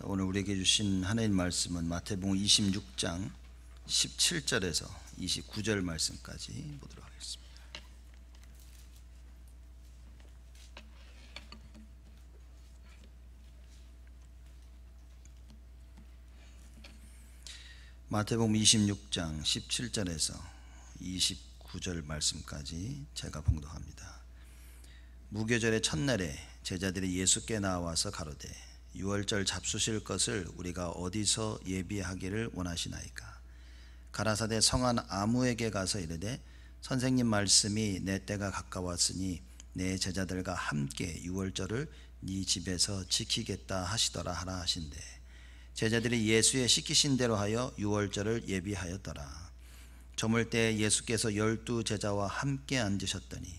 오늘 우리에게 주신 하나님 말씀은 마태복음 26장 17절에서 29절 말씀까지 보도록 하겠습니다. 마태복음 26장 17절에서 29절 말씀까지 제가 봉독합니다. 무교절의 첫날에 제자들이 예수께 나와서 가로되 유월절 잡수실 것을 우리가 어디서 예비하기를 원하시나이까? 가라사대 성한 아무에게 가서 이르되 선생님 말씀이 내 때가 가까웠으니 내 제자들과 함께 유월절을 네 집에서 지키겠다 하시더라 하라 하신대, 제자들이 예수의 시키신 대로 하여 유월절을 예비하였더라. 저물 때 예수께서 12 제자와 함께 앉으셨더니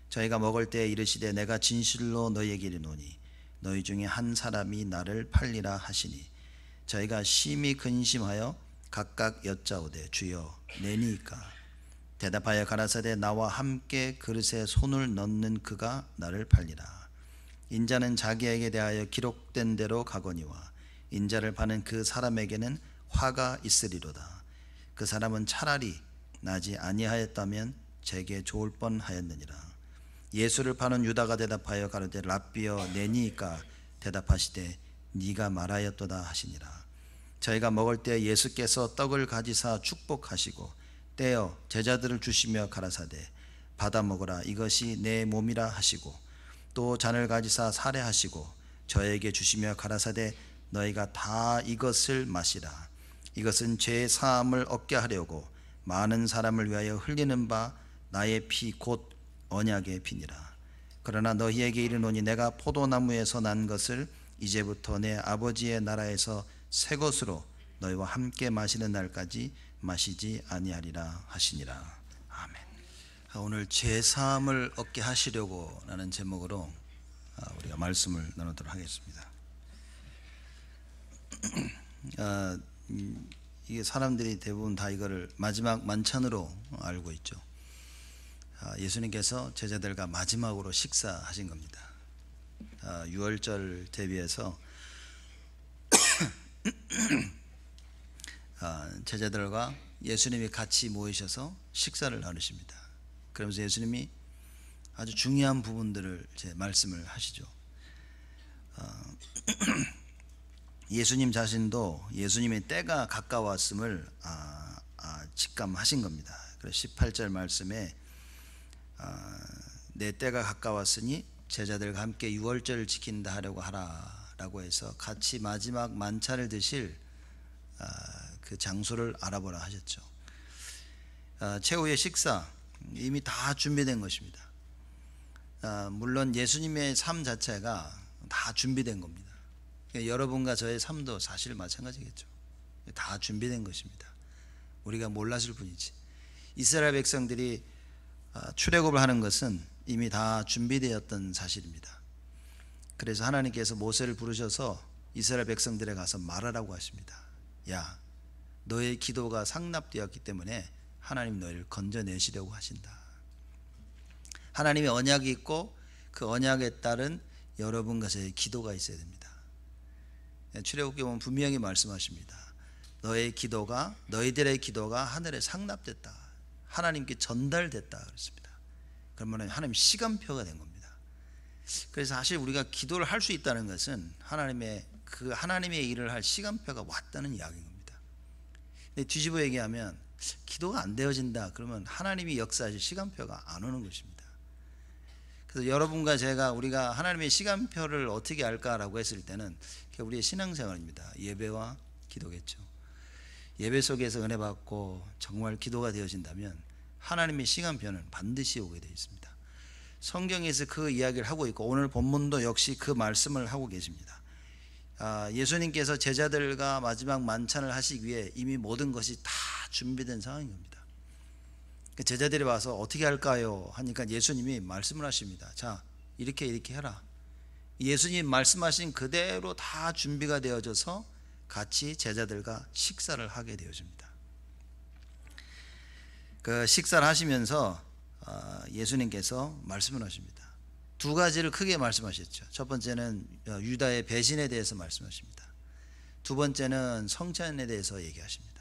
저희가 먹을 때 이르시되 내가 진실로 너희에게 이르노니 너희 중에 한 사람이 나를 팔리라 하시니 저희가 심히 근심하여 각각 여짜오되 주여 내니이까? 대답하여 가라사대 나와 함께 그릇에 손을 넣는 그가 나를 팔리라. 인자는 자기에게 대하여 기록된 대로 가거니와 인자를 파는 그 사람에게는 화가 있으리로다. 그 사람은 차라리 나지 아니하였다면 제게 좋을 뻔하였느니라. 예수를 파는 유다가 대답하여 가로되 랍비여 내니이까? 대답하시되 네가 말하였도다 하시니라. 저희가 먹을 때 예수께서 떡을 가지사 축복하시고 떼어 제자들을 주시며 가라사대 받아 먹으라 이것이 내 몸이라 하시고 또 잔을 가지사 사례하시고 저에게 주시며 가라사대 너희가 다 이것을 마시라. 이것은 죄 사함을 얻게 하려고 많은 사람을 위하여 흘리는 바 나의 피 곧 언약의 피니라. 그러나 너희에게 이르노니 내가 포도나무에서 난 것을 이제부터 내 아버지의 나라에서 새 것으로 너희와 함께 마시는 날까지 마시지 아니하리라 하시니라. 아멘. 오늘 죄 사함을 얻게 하시려고 라는 제목으로 우리가 말씀을 나누도록 하겠습니다. 이게 사람들이 대부분 다 이거를 마지막 만찬으로 알고 있죠. 예수님께서 제자들과 마지막으로 식사하신 겁니다. 유월절 대비해서 제자들과 예수님이 같이 모이셔서 식사를 나누십니다. 그러면서 예수님이 아주 중요한 부분들을 말씀을 하시죠. 예수님 자신도 예수님의 때가 가까웠음을 직감하신 겁니다. 그래서 18절 말씀에 내 때가 가까웠으니 제자들과 함께 유월절을 지킨다 하려고 하라 라고 해서 같이 마지막 만찬을 드실 그 장소를 알아보라 하셨죠. 최후의 식사 이미 다 준비된 것입니다. 물론 예수님의 삶 자체가 다 준비된 겁니다. 여러분과 저의 삶도 사실 마찬가지겠죠. 다 준비된 것입니다. 우리가 몰랐을 뿐이지. 이스라엘 백성들이 출애굽을 하는 것은 이미 다 준비되었던 사실입니다. 그래서 하나님께서 모세를 부르셔서 이스라엘 백성들에 가서 말하라고 하십니다. 야, 너의 기도가 상납되었기 때문에 하나님 너희를 건져내시려고 하신다. 하나님의 언약이 있고 그 언약에 따른 여러분과 저의 기도가 있어야 됩니다. 출애굽기 보면 분명히 말씀하십니다. 너희들의 기도가 하늘에 상납됐다. 하나님께 전달됐다 그랬습니다. 그러면 하나님 시간표가 된 겁니다. 그래서 사실 우리가 기도를 할 수 있다는 것은 하나님의 일을 할 시간표가 왔다는 이야기인 겁니다. 근데 뒤집어 얘기하면 기도가 안 되어진다 그러면 하나님이 역사하실 시간표가 안 오는 것입니다. 그래서 여러분과 우리가 하나님의 시간표를 어떻게 알까라고 했을 때는 우리의 신앙생활입니다. 예배와 기도겠죠. 예배 속에서 은혜 받고 정말 기도가 되어진다면 하나님의 시간표는 반드시 오게 되어 있습니다. 성경에서 그 이야기를 하고 있고 오늘 본문도 역시 그 말씀을 하고 계십니다. 예수님께서 제자들과 마지막 만찬을 하시기 위해 이미 모든 것이 다 준비된 상황인 겁니다. 제자들이 와서 어떻게 할까요? 하니까 예수님이 말씀을 하십니다. 자, 이렇게 해라. 예수님 말씀하신 그대로 다 준비가 되어져서 같이 제자들과 식사를 하게 되어집니다. 그 식사를 하시면서 예수님께서 말씀을 하십니다. 두 가지를 크게 말씀하셨죠. 첫 번째는 유다의 배신에 대해서 말씀하십니다. 두 번째는 성찬에 대해서 얘기하십니다.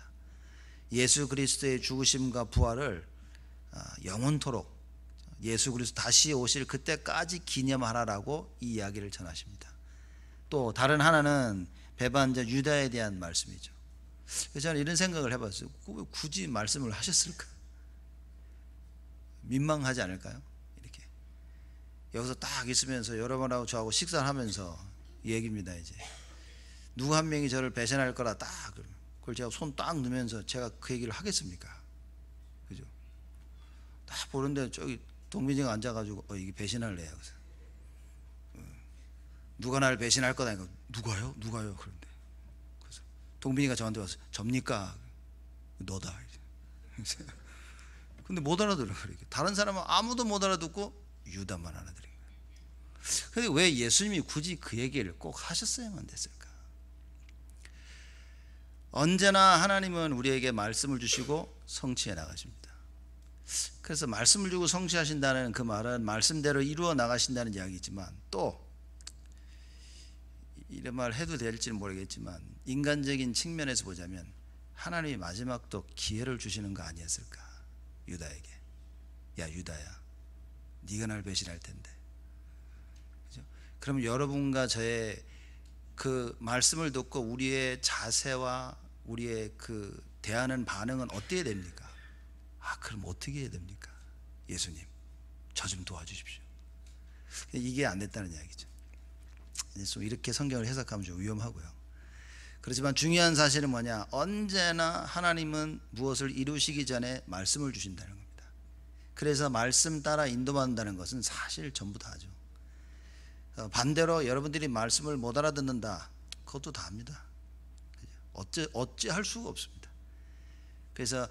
예수 그리스도의 죽으심과 부활을 영원토록 예수 그리스도 다시 오실 그때까지 기념하라라고 이 이야기를 전하십니다. 또 다른 하나는 배반자 유다에 대한 말씀이죠. 그래서 저는 이런 생각을 해봤어요. 왜 굳이 말씀을 하셨을까? 민망하지 않을까요? 이렇게 여기서 딱 있으면서 여러분하고 저하고 식사를 하면서 얘기입니다. 이제 누구 한 명이 저를 배신할 거라 딱 그걸 제가 손 딱 넣으면서 제가 그 얘기를 하겠습니까? 그죠? 딱 보는데 저기 동민이가 앉아가지고 이게 배신할래요. 그래서 누가 나를 배신할 거다니까 누가요? 그런데 그래서 동민이가 저한테 와서 접니까? 너다. 근데 못 알아들어. 다른 사람은 아무도 못 알아듣고 유다만 알아들은 거예요. 근데 왜 예수님이 굳이 그 얘기를 꼭 하셨어야만 됐을까? 언제나 하나님은 우리에게 말씀을 주시고 성취해 나가십니다. 그래서 말씀을 주고 성취하신다는 그 말은 말씀대로 이루어 나가신다는 이야기지만, 또 이런 말 해도 될지는 모르겠지만 인간적인 측면에서 보자면 하나님이 마지막도 기회를 주시는 거 아니었을까? 유다에게. 야 유다야, 네가 날 배신할 텐데. 그죠? 그럼 여러분과 저의 그 말씀을 듣고 우리의 자세와 우리의 그 대하는 반응은 어떻게 됩니까? 그럼 어떻게 해야 됩니까? 예수님, 저 좀 도와주십시오. 이게 안 됐다는 이야기죠. 좀 이렇게 성경을 해석하면 좀 위험하고요. 그렇지만 중요한 사실은 뭐냐? 언제나 하나님은 무엇을 이루시기 전에 말씀을 주신다는 겁니다. 그래서 말씀 따라 인도받는다는 것은 사실 전부 다죠. 반대로 여러분들이 말씀을 못 알아듣는다, 그것도 다합니다. 어찌 할 수가 없습니다. 그래서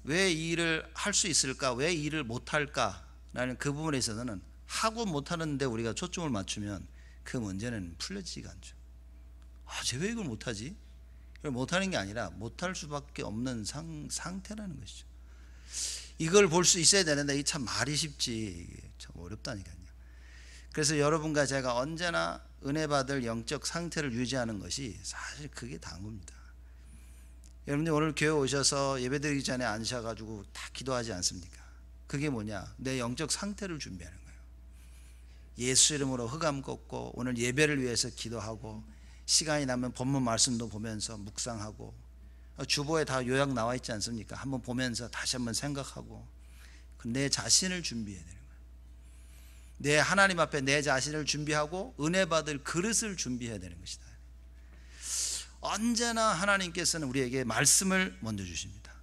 왜 이 일을 할 수 있을까, 왜 이 일을 못할까라는 그 부분에 있어서는 하고 못하는데 우리가 초점을 맞추면 그 문제는 풀려지지가 않죠. 쟤 왜 이걸 못하지? 이걸 못하는 게 아니라 못할 수밖에 없는 상태라는 것이죠. 이걸 볼 수 있어야 되는데 이 참 말이 쉽지 참 어렵다니까요. 그래서 여러분과 제가 언제나 은혜 받을 영적 상태를 유지하는 것이 사실 그게 다인 겁니다. 여러분들 오늘 교회 오셔서 예배드리기 전에 앉으셔가지고 다 기도하지 않습니까? 그게 뭐냐? 내 영적 상태를 준비하는 거예요. 예수 이름으로 흑암 걷고 오늘 예배를 위해서 기도하고, 시간이 나면 본문 말씀도 보면서 묵상하고, 주보에 다 요약 나와 있지 않습니까? 한번 보면서 다시 한번 생각하고, 내 자신을 준비해야 되는 거예요. 내 하나님 앞에 내 자신을 준비하고 은혜 받을 그릇을 준비해야 되는 것이다. 언제나 하나님께서는 우리에게 말씀을 먼저 주십니다.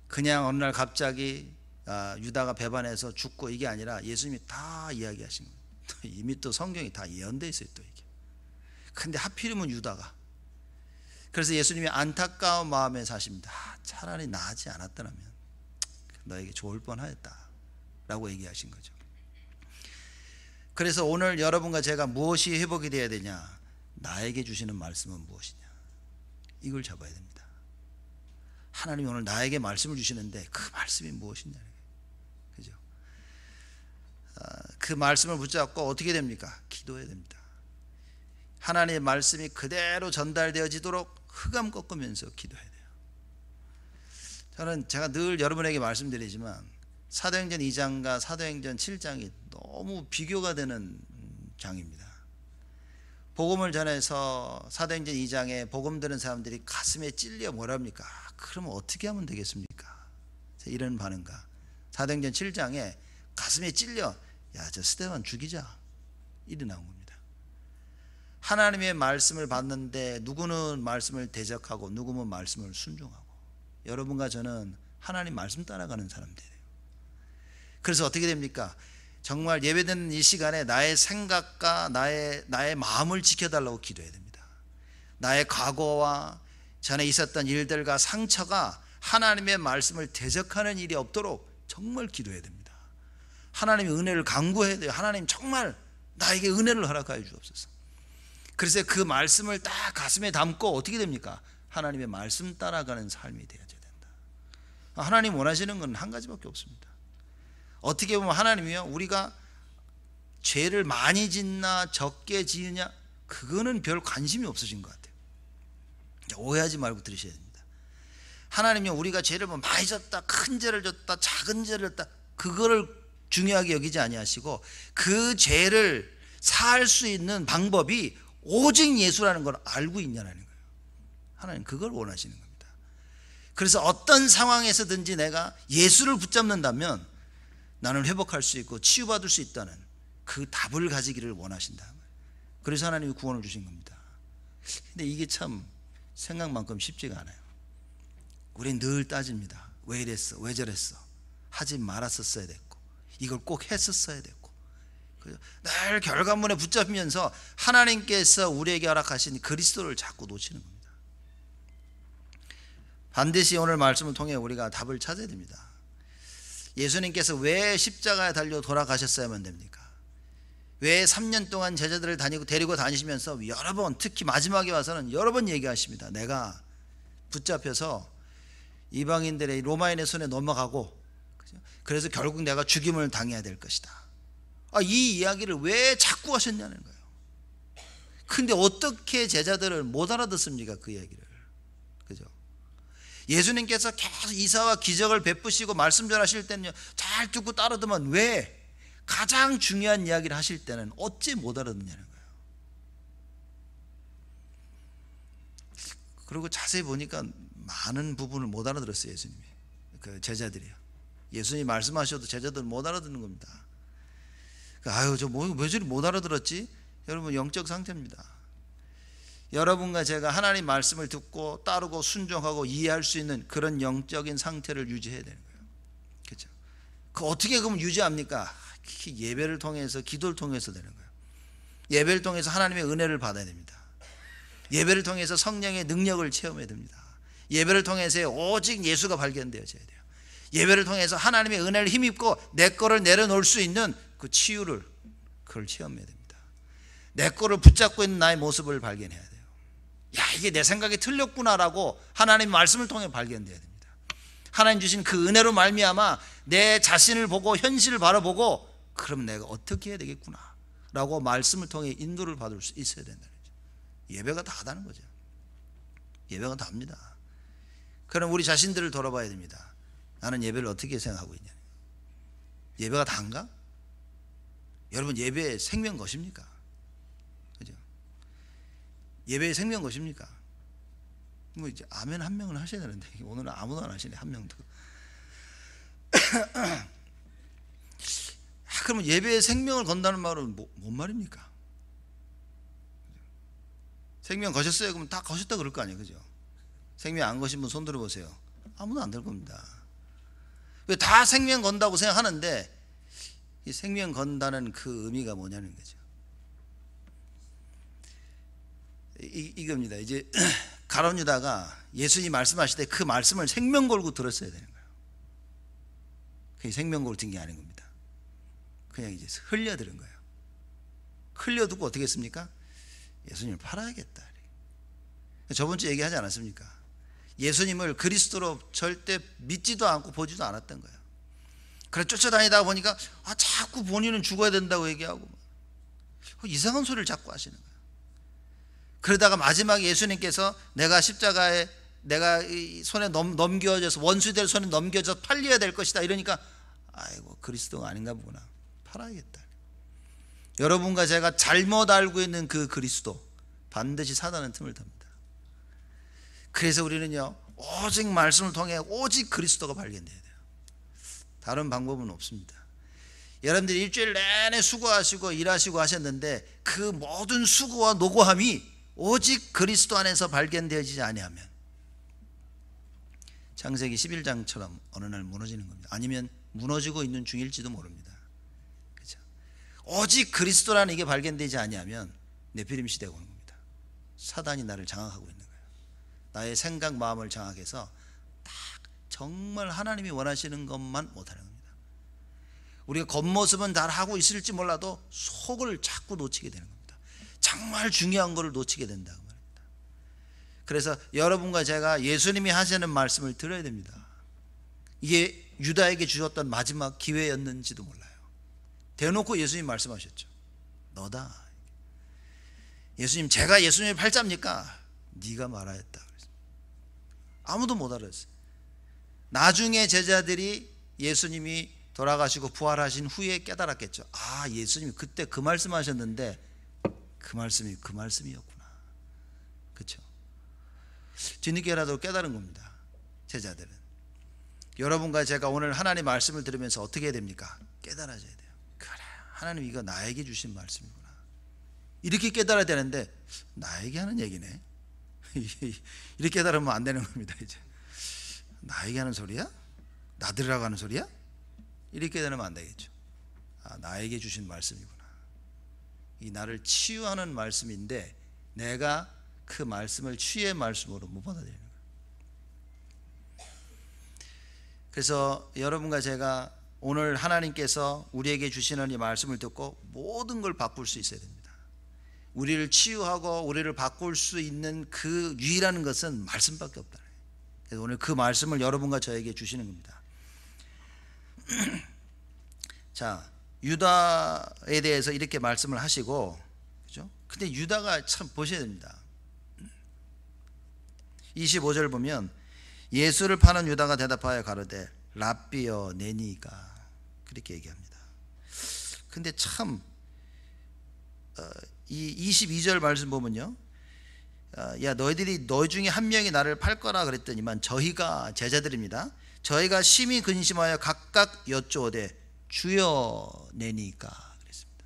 그냥 어느 날 갑자기 유다가 배반해서 죽고 이게 아니라 예수님이 다 이야기하신 거예요. 이미 또 성경이 다 예언되어 있어요. 또 이게. 근데 하필이면 유다가. 그래서 예수님이 안타까운 마음에 사십니다. 차라리 나지 않았더라면 너에게 좋을 뻔하였다 라고 얘기하신 거죠. 그래서 오늘 여러분과 제가 무엇이 회복이 되어야 되냐? 나에게 주시는 말씀은 무엇이냐? 이걸 잡아야 됩니다. 하나님이 오늘 나에게 말씀을 주시는데 그 말씀이 무엇이냐? 그죠? 그 말씀을 붙잡고 어떻게 됩니까? 기도해야 됩니다. 하나님의 말씀이 그대로 전달되어지도록 흑암 꺾으면서 기도해야 돼요. 저는 제가 늘 여러분에게 말씀드리지만 사도행전 2장과 사도행전 7장이 너무 비교가 되는 장입니다. 복음을 전해서 사도행전 2장에 복음 들은 사람들이 가슴에 찔려 뭐랍니까? 그러면 어떻게 하면 되겠습니까? 이런 반응과 사도행전 7장에 가슴에 찔려 저 스데반 죽이자 이리 나온 겁니다. 하나님의 말씀을 받는데 누구는 말씀을 대적하고 누구는 말씀을 순종하고, 여러분과 저는 하나님 말씀 따라가는 사람들이에요. 그래서 어떻게 됩니까? 정말 예배드리는 이 시간에 나의 생각과 나의 마음을 지켜달라고 기도해야 됩니다. 나의 과거와 전에 있었던 일들과 상처가 하나님의 말씀을 대적하는 일이 없도록 정말 기도해야 됩니다. 하나님의 은혜를 간구해야 돼요. 하나님 정말 나에게 은혜를 허락하여 주옵소서. 그래서 그 말씀을 딱 가슴에 담고 어떻게 됩니까? 하나님의 말씀 따라가는 삶이 되어야 된다. 하나님 원하시는 건 한 가지밖에 없습니다. 어떻게 보면 하나님이요, 우리가 죄를 많이 짓나 적게 지으냐 그거는 별 관심이 없으신 것 같아요. 오해하지 말고 들으셔야 됩니다. 하나님은 우리가 죄를 뭐 많이 졌다, 큰 죄를 졌다, 작은 죄를 졌다, 그거를 중요하게 여기지 아니하시고 그 죄를 사할 수 있는 방법이 오직 예수라는 걸 알고 있냐는 거예요. 하나님 그걸 원하시는 겁니다. 그래서 어떤 상황에서든지 내가 예수를 붙잡는다면 나는 회복할 수 있고 치유받을 수 있다는 그 답을 가지기를 원하신다. 그래서 하나님이 구원을 주신 겁니다. 근데 이게 참 생각만큼 쉽지가 않아요. 우린 늘 따집니다. 왜 이랬어? 왜 저랬어? 하지 말았었어야 됐고, 이걸 꼭 했었어야 됐고, 늘 결과물에 붙잡히면서 하나님께서 우리에게 허락하신 그리스도를 자꾸 놓치는 겁니다. 반드시 오늘 말씀을 통해 우리가 답을 찾아야 됩니다. 예수님께서 왜 십자가에 달려 돌아가셨어야만 됩니까? 왜 3년 동안 제자들을 데리고 다니시면서 여러 번, 특히 마지막에 와서는 여러 번 얘기하십니다. 내가 붙잡혀서 이방인들의 로마인의 손에 넘어가고, 그래서 결국 내가 죽임을 당해야 될 것이다. 이 이야기를 왜 자꾸 하셨냐는 거예요. 근데 어떻게 제자들을 못 알아듣습니까? 그 얘기를. 그죠? 예수님께서 계속 이사와 기적을 베푸시고 말씀 전하실 때는요, 잘 듣고 따르더만 왜 가장 중요한 이야기를 하실 때는 어찌 못 알아듣냐는 거예요. 그리고 자세히 보니까 많은 부분을 못 알아들었어요. 예수님이, 그 제자들이요. 예수님이 말씀하셔도 제자들은 못 알아듣는 겁니다. 아유, 왜 저리 못 알아들었지? 여러분, 영적 상태입니다. 여러분과 제가 하나님 말씀을 듣고 따르고 순종하고 이해할 수 있는 그런 영적인 상태를 유지해야 되는 거예요. 그렇죠? 그 어떻게 그럼 유지합니까? 예배를 통해서, 기도를 통해서 되는 거예요. 예배를 통해서 하나님의 은혜를 받아야 됩니다. 예배를 통해서 성령의 능력을 체험해야 됩니다. 예배를 통해서 오직 예수가 발견되어져야 돼요. 예배를 통해서 하나님의 은혜를 힘입고 내 거를 내려놓을 수 있는 그 치유를, 그걸 체험해야 됩니다. 내 거를 붙잡고 있는 나의 모습을 발견해야 돼요. 야, 이게 내 생각이 틀렸구나라고 하나님 말씀을 통해 발견돼야 됩니다. 하나님 주신 그 은혜로 말미암아 내 자신을 보고 현실을 바라보고, 그럼 내가 어떻게 해야 되겠구나 라고 말씀을 통해 인도를 받을 수 있어야 된다는 거죠. 예배가 다하다는 거죠. 예배가 다합니다. 그럼 우리 자신들을 돌아봐야 됩니다. 나는 예배를 어떻게 생각하고 있냐. 예배가 다인가? 여러분, 예배의 생명 것입니까? 그죠? 예배의 생명 것입니까? 뭐 이제 아멘 한 명은 하셔야 되는데 오늘은 아무도 안 하시네. 한 명도. 그러면 예배의 생명을 건다는 말은 뭔 말입니까? 생명 거셨어요? 그러면 다 거셨다 그럴 거 아니에요. 그죠? 생명 안 거신 분 손 들어보세요. 아무도 안 될 겁니다. 왜 다 생명 건다고 생각하는데 이 생명 건다는 그 의미가 뭐냐는 거죠. 이겁니다. 이제 가룟 유다가 예수님 말씀하실 때 그 말씀을 생명 걸고 들었어야 되는 거예요. 그게 생명 걸고 든 게 아닌 겁니다. 그냥 이제 흘려들은 거예요. 흘려두고 어떻게 했습니까? 예수님을 팔아야겠다. 저번 주에 얘기하지 않았습니까? 예수님을 그리스도로 절대 믿지도 않고 보지도 않았던 거예요. 그래 쫓아다니다 보니까 자꾸 본인은 죽어야 된다고 얘기하고 이상한 소리를 자꾸 하시는 거예요. 그러다가 마지막에 예수님께서 내가 십자가에 내가 이 손에 넘겨져서 원수될 손에 넘겨져서 팔려야 될 것이다 이러니까 아이고 그리스도가 아닌가 보구나. 팔아야겠다. 여러분과 제가 잘못 알고 있는 그 그리스도 반드시 사단은 틈을 탑니다. 그래서 우리는요 오직 말씀을 통해 오직 그리스도가 발견돼야 돼요. 다른 방법은 없습니다. 여러분들이 일주일 내내 수고하시고 일하시고 하셨는데 그 모든 수고와 노고함이 오직 그리스도 안에서 발견되어지지 아니하면 창세기 11장처럼 어느 날 무너지는 겁니다. 아니면 무너지고 있는 중일지도 모릅니다. 그렇죠? 오직 그리스도라는 이게 발견되지 아니하면 네피림 시대가 오는 겁니다. 사단이 나를 장악하고 있는 거예요. 나의 생각 마음을 장악해서 딱 정말 하나님이 원하시는 것만 못하는 겁니다. 우리가 겉모습은 잘 하고 있을지 몰라도 속을 자꾸 놓치게 되는 겁니다. 정말 중요한 것을 놓치게 된다고 말입니다. 그래서 여러분과 제가 예수님이 하시는 말씀을 들어야 됩니다. 이게 유다에게 주셨던 마지막 기회였는지도 몰라요. 대놓고 예수님 말씀하셨죠. 너다. 예수님, 제가 예수님의 팔자입니까? 네가 말하였다. 아무도 못 알았어요. 나중에 제자들이 예수님이 돌아가시고 부활하신 후에 깨달았겠죠. 아, 예수님이 그때 그 말씀하셨는데 그 말씀이 그 말씀이었구나. 그렇죠? 뒤늦게라도 깨달은 겁니다. 제자들은. 여러분과 제가 오늘 하나님 말씀을 들으면서 어떻게 해야 됩니까? 깨달아져야 돼요. 그래, 하나님 이거 나에게 주신 말씀이구나. 이렇게 깨달아야 되는데 나에게 하는 얘기네. 이렇게 깨달으면 안 되는 겁니다. 이제 나에게 하는 소리야? 나들으라고 하는 소리야? 이렇게 깨달으면 안 되겠죠. 아, 나에게 주신 말씀이구나. 이 나를 치유하는 말씀인데 내가 그 말씀을 치유의 말씀으로 못 받아들이는 거예요. 그래서 여러분과 제가 오늘 하나님께서 우리에게 주시는 이 말씀을 듣고 모든 걸 바꿀 수 있어야 됩니다. 우리를 치유하고 우리를 바꿀 수 있는 그 유일한 것은 말씀밖에 없다. 그래서 오늘 그 말씀을 여러분과 저에게 주시는 겁니다. 자, 유다에 대해서 이렇게 말씀을 하시고, 그죠? 근데 유다가 참 보셔야 됩니다. 25절 보면 예수를 파는 유다가 대답하여 가로되 랍비여 내니가 그렇게 얘기합니다. 근데 참 이 22절 말씀 보면요, 야 너희들이 너희 중에 한 명이 나를 팔 거라 그랬더니만 저희가 제자들입니다. 저희가 심히 근심하여 각각 여쭈오되 주여 내니까 그랬습니다.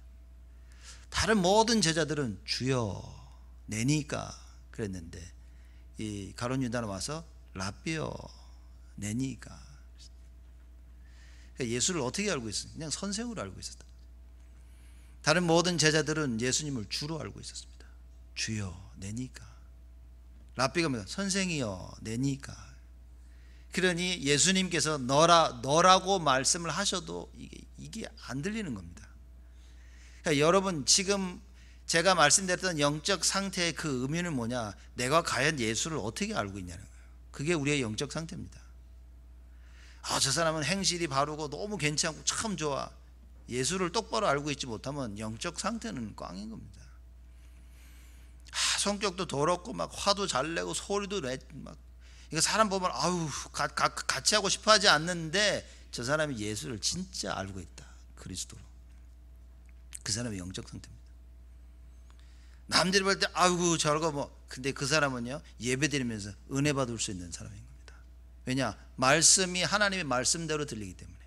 다른 모든 제자들은 주여 내니까 그랬는데 이 가룟 유다는 와서 랍비여 내니까. 예수를 어떻게 알고 있었어요? 그냥 선생으로 알고 있었다. 다른 모든 제자들은 예수님을 주로 알고 있었습니다. 주여 내니까. 랍비가 뭐야? 선생이여 내니까. 그러니 예수님께서 너라고 말씀을 하셔도 이게 안 들리는 겁니다. 그러니까 여러분 지금 제가 말씀드렸던 영적 상태의 그 의미는 뭐냐? 내가 과연 예수를 어떻게 알고 있냐는 거예요. 그게 우리의 영적 상태입니다. 아, 저 사람은 행실이 바르고 너무 괜찮고 참 좋아. 예수를 똑바로 알고 있지 못하면 영적 상태는 꽝인 겁니다. 아, 성격도 더럽고 막 화도 잘 내고 소리도 막 이거 사람 보면 아우 같이 하고 싶어 하지 않는데 저 사람이 예수를 진짜 알고 있다. 그리스도로. 그 사람의 영적 상태입니다. 남들이 볼 때 아이고 저거 뭐, 근데 그 사람은요 예배 드리면서 은혜 받을 수 있는 사람인 겁니다. 왜냐? 말씀이 하나님의 말씀대로 들리기 때문에.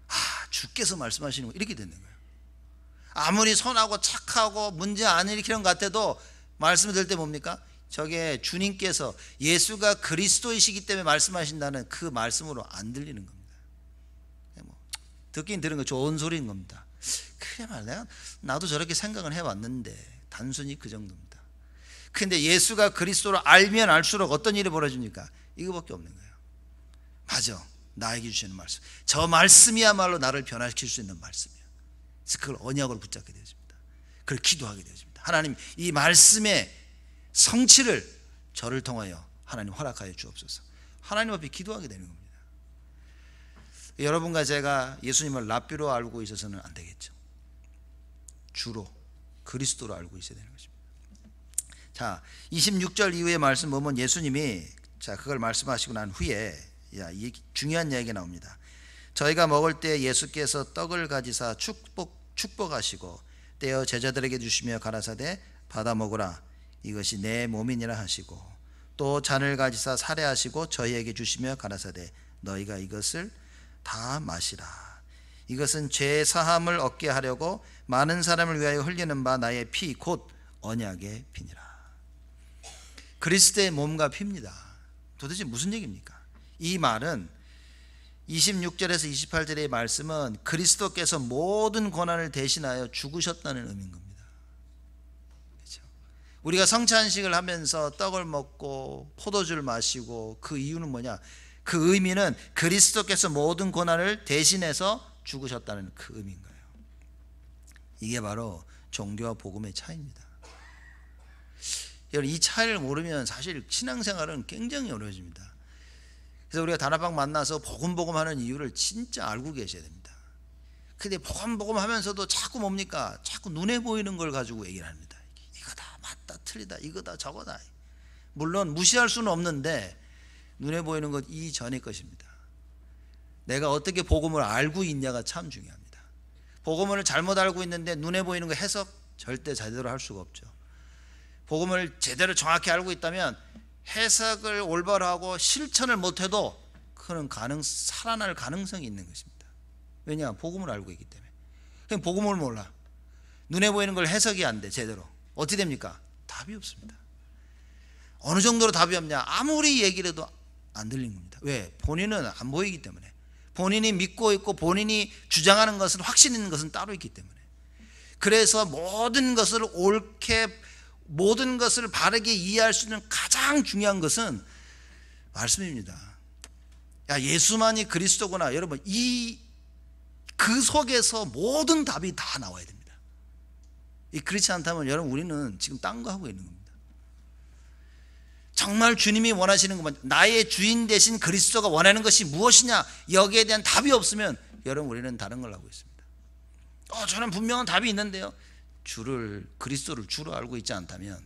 아, 주께서 말씀하시는 거 이렇게 듣는 거예요. 아무리 선하고 착하고 문제 안 일으키는 것 같아도 말씀을 들을 때 뭡니까? 저게 주님께서 예수가 그리스도이시기 때문에 말씀하신다는 그 말씀으로 안 들리는 겁니다. 뭐 듣긴 들은 거 좋은 소리인 겁니다. 그래 말이야, 나도 저렇게 생각을 해왔는데 단순히 그 정도입니다. 근데 예수가 그리스도를 알면 알수록 어떤 일이 벌어집니까? 이거밖에 없는 거예요. 맞아, 나에게 주시는 말씀, 저 말씀이야말로 나를 변화시킬 수 있는 말씀이에요. 그래서 그걸 언약으로 붙잡게 되어집니다. 그걸 기도하게 되어집니다. 하나님 이 말씀의 성취를 저를 통하여 하나님 허락하여 주옵소서. 하나님 앞에 기도하게 되는 겁니다. 여러분과 제가 예수님을 랍비로 알고 있어서는 안 되겠죠. 주로 그리스도로 알고 있어야 되는 것입니다. 자, 26절 이후의 말씀 보면 예수님이 자 그걸 말씀하시고 난 후에 이 중요한 이야기가 나옵니다. 저희가 먹을 때 예수께서 떡을 가지사 축복하시고 떼어 제자들에게 주시며 가라사대 받아 먹으라 이것이 내 몸이니라 하시고 또 잔을 가지사 사례하시고 저희에게 주시며 가라사대 너희가 이것을 다 마시라 이것은 죄 사함을 얻게 하려고 많은 사람을 위하여 흘리는 바 나의 피 곧 언약의 피니라. 그리스도의 몸과 피입니다. 도대체 무슨 얘기입니까? 이 말은 26절에서 28절의 말씀은 그리스도께서 모든 고난을 대신하여 죽으셨다는 의미인 겁니다. 그렇죠? 우리가 성찬식을 하면서 떡을 먹고 포도주를 마시고 그 이유는 뭐냐? 그 의미는 그리스도께서 모든 고난을 대신해서 죽으셨다는 그 의미인 거예요. 이게 바로 종교와 복음의 차이입니다. 여러분 이 차이를 모르면 사실 신앙생활은 굉장히 어려워집니다. 그래서 우리가 다락방 만나서 복음 하는 이유를 진짜 알고 계셔야 됩니다. 근데 복음 하면서도 자꾸 뭡니까? 자꾸 눈에 보이는 걸 가지고 얘기를 합니다. 이거다 맞다 틀리다 이거다 저거다. 물론 무시할 수는 없는데 눈에 보이는 것 이전의 것입니다. 내가 어떻게 복음을 알고 있냐가 참 중요합니다. 복음을 잘못 알고 있는데 눈에 보이는 거 해석 절대 제대로 할 수가 없죠. 복음을 제대로 정확히 알고 있다면 해석을 올바로 하고 실천을 못해도 그는 살아날 가능성이 있는 것입니다. 왜냐? 복음을 알고 있기 때문에. 그냥 복음을 몰라. 눈에 보이는 걸 해석이 안 돼 제대로. 어떻게 됩니까? 답이 없습니다. 어느 정도로 답이 없냐? 아무리 얘기를 해도 안 들리는 겁니다. 왜? 본인은 안 보이기 때문에. 본인이 믿고 있고 본인이 주장하는 것은 확신 있는 것은 따로 있기 때문에. 그래서 모든 것을 옳게, 모든 것을 바르게 이해할 수 있는 가장 중요한 것은 말씀입니다. 야, 예수만이 그리스도구나. 여러분, 그 속에서 모든 답이 다 나와야 됩니다. 그렇지 않다면 여러분, 우리는 지금 딴 거 하고 있는 겁니다. 정말 주님이 원하시는 것만, 나의 주인 되신 그리스도가 원하는 것이 무엇이냐, 여기에 대한 답이 없으면 여러분, 우리는 다른 걸 하고 있습니다. 저는 분명한 답이 있는데요. 그리스도를 주로 알고 있지 않다면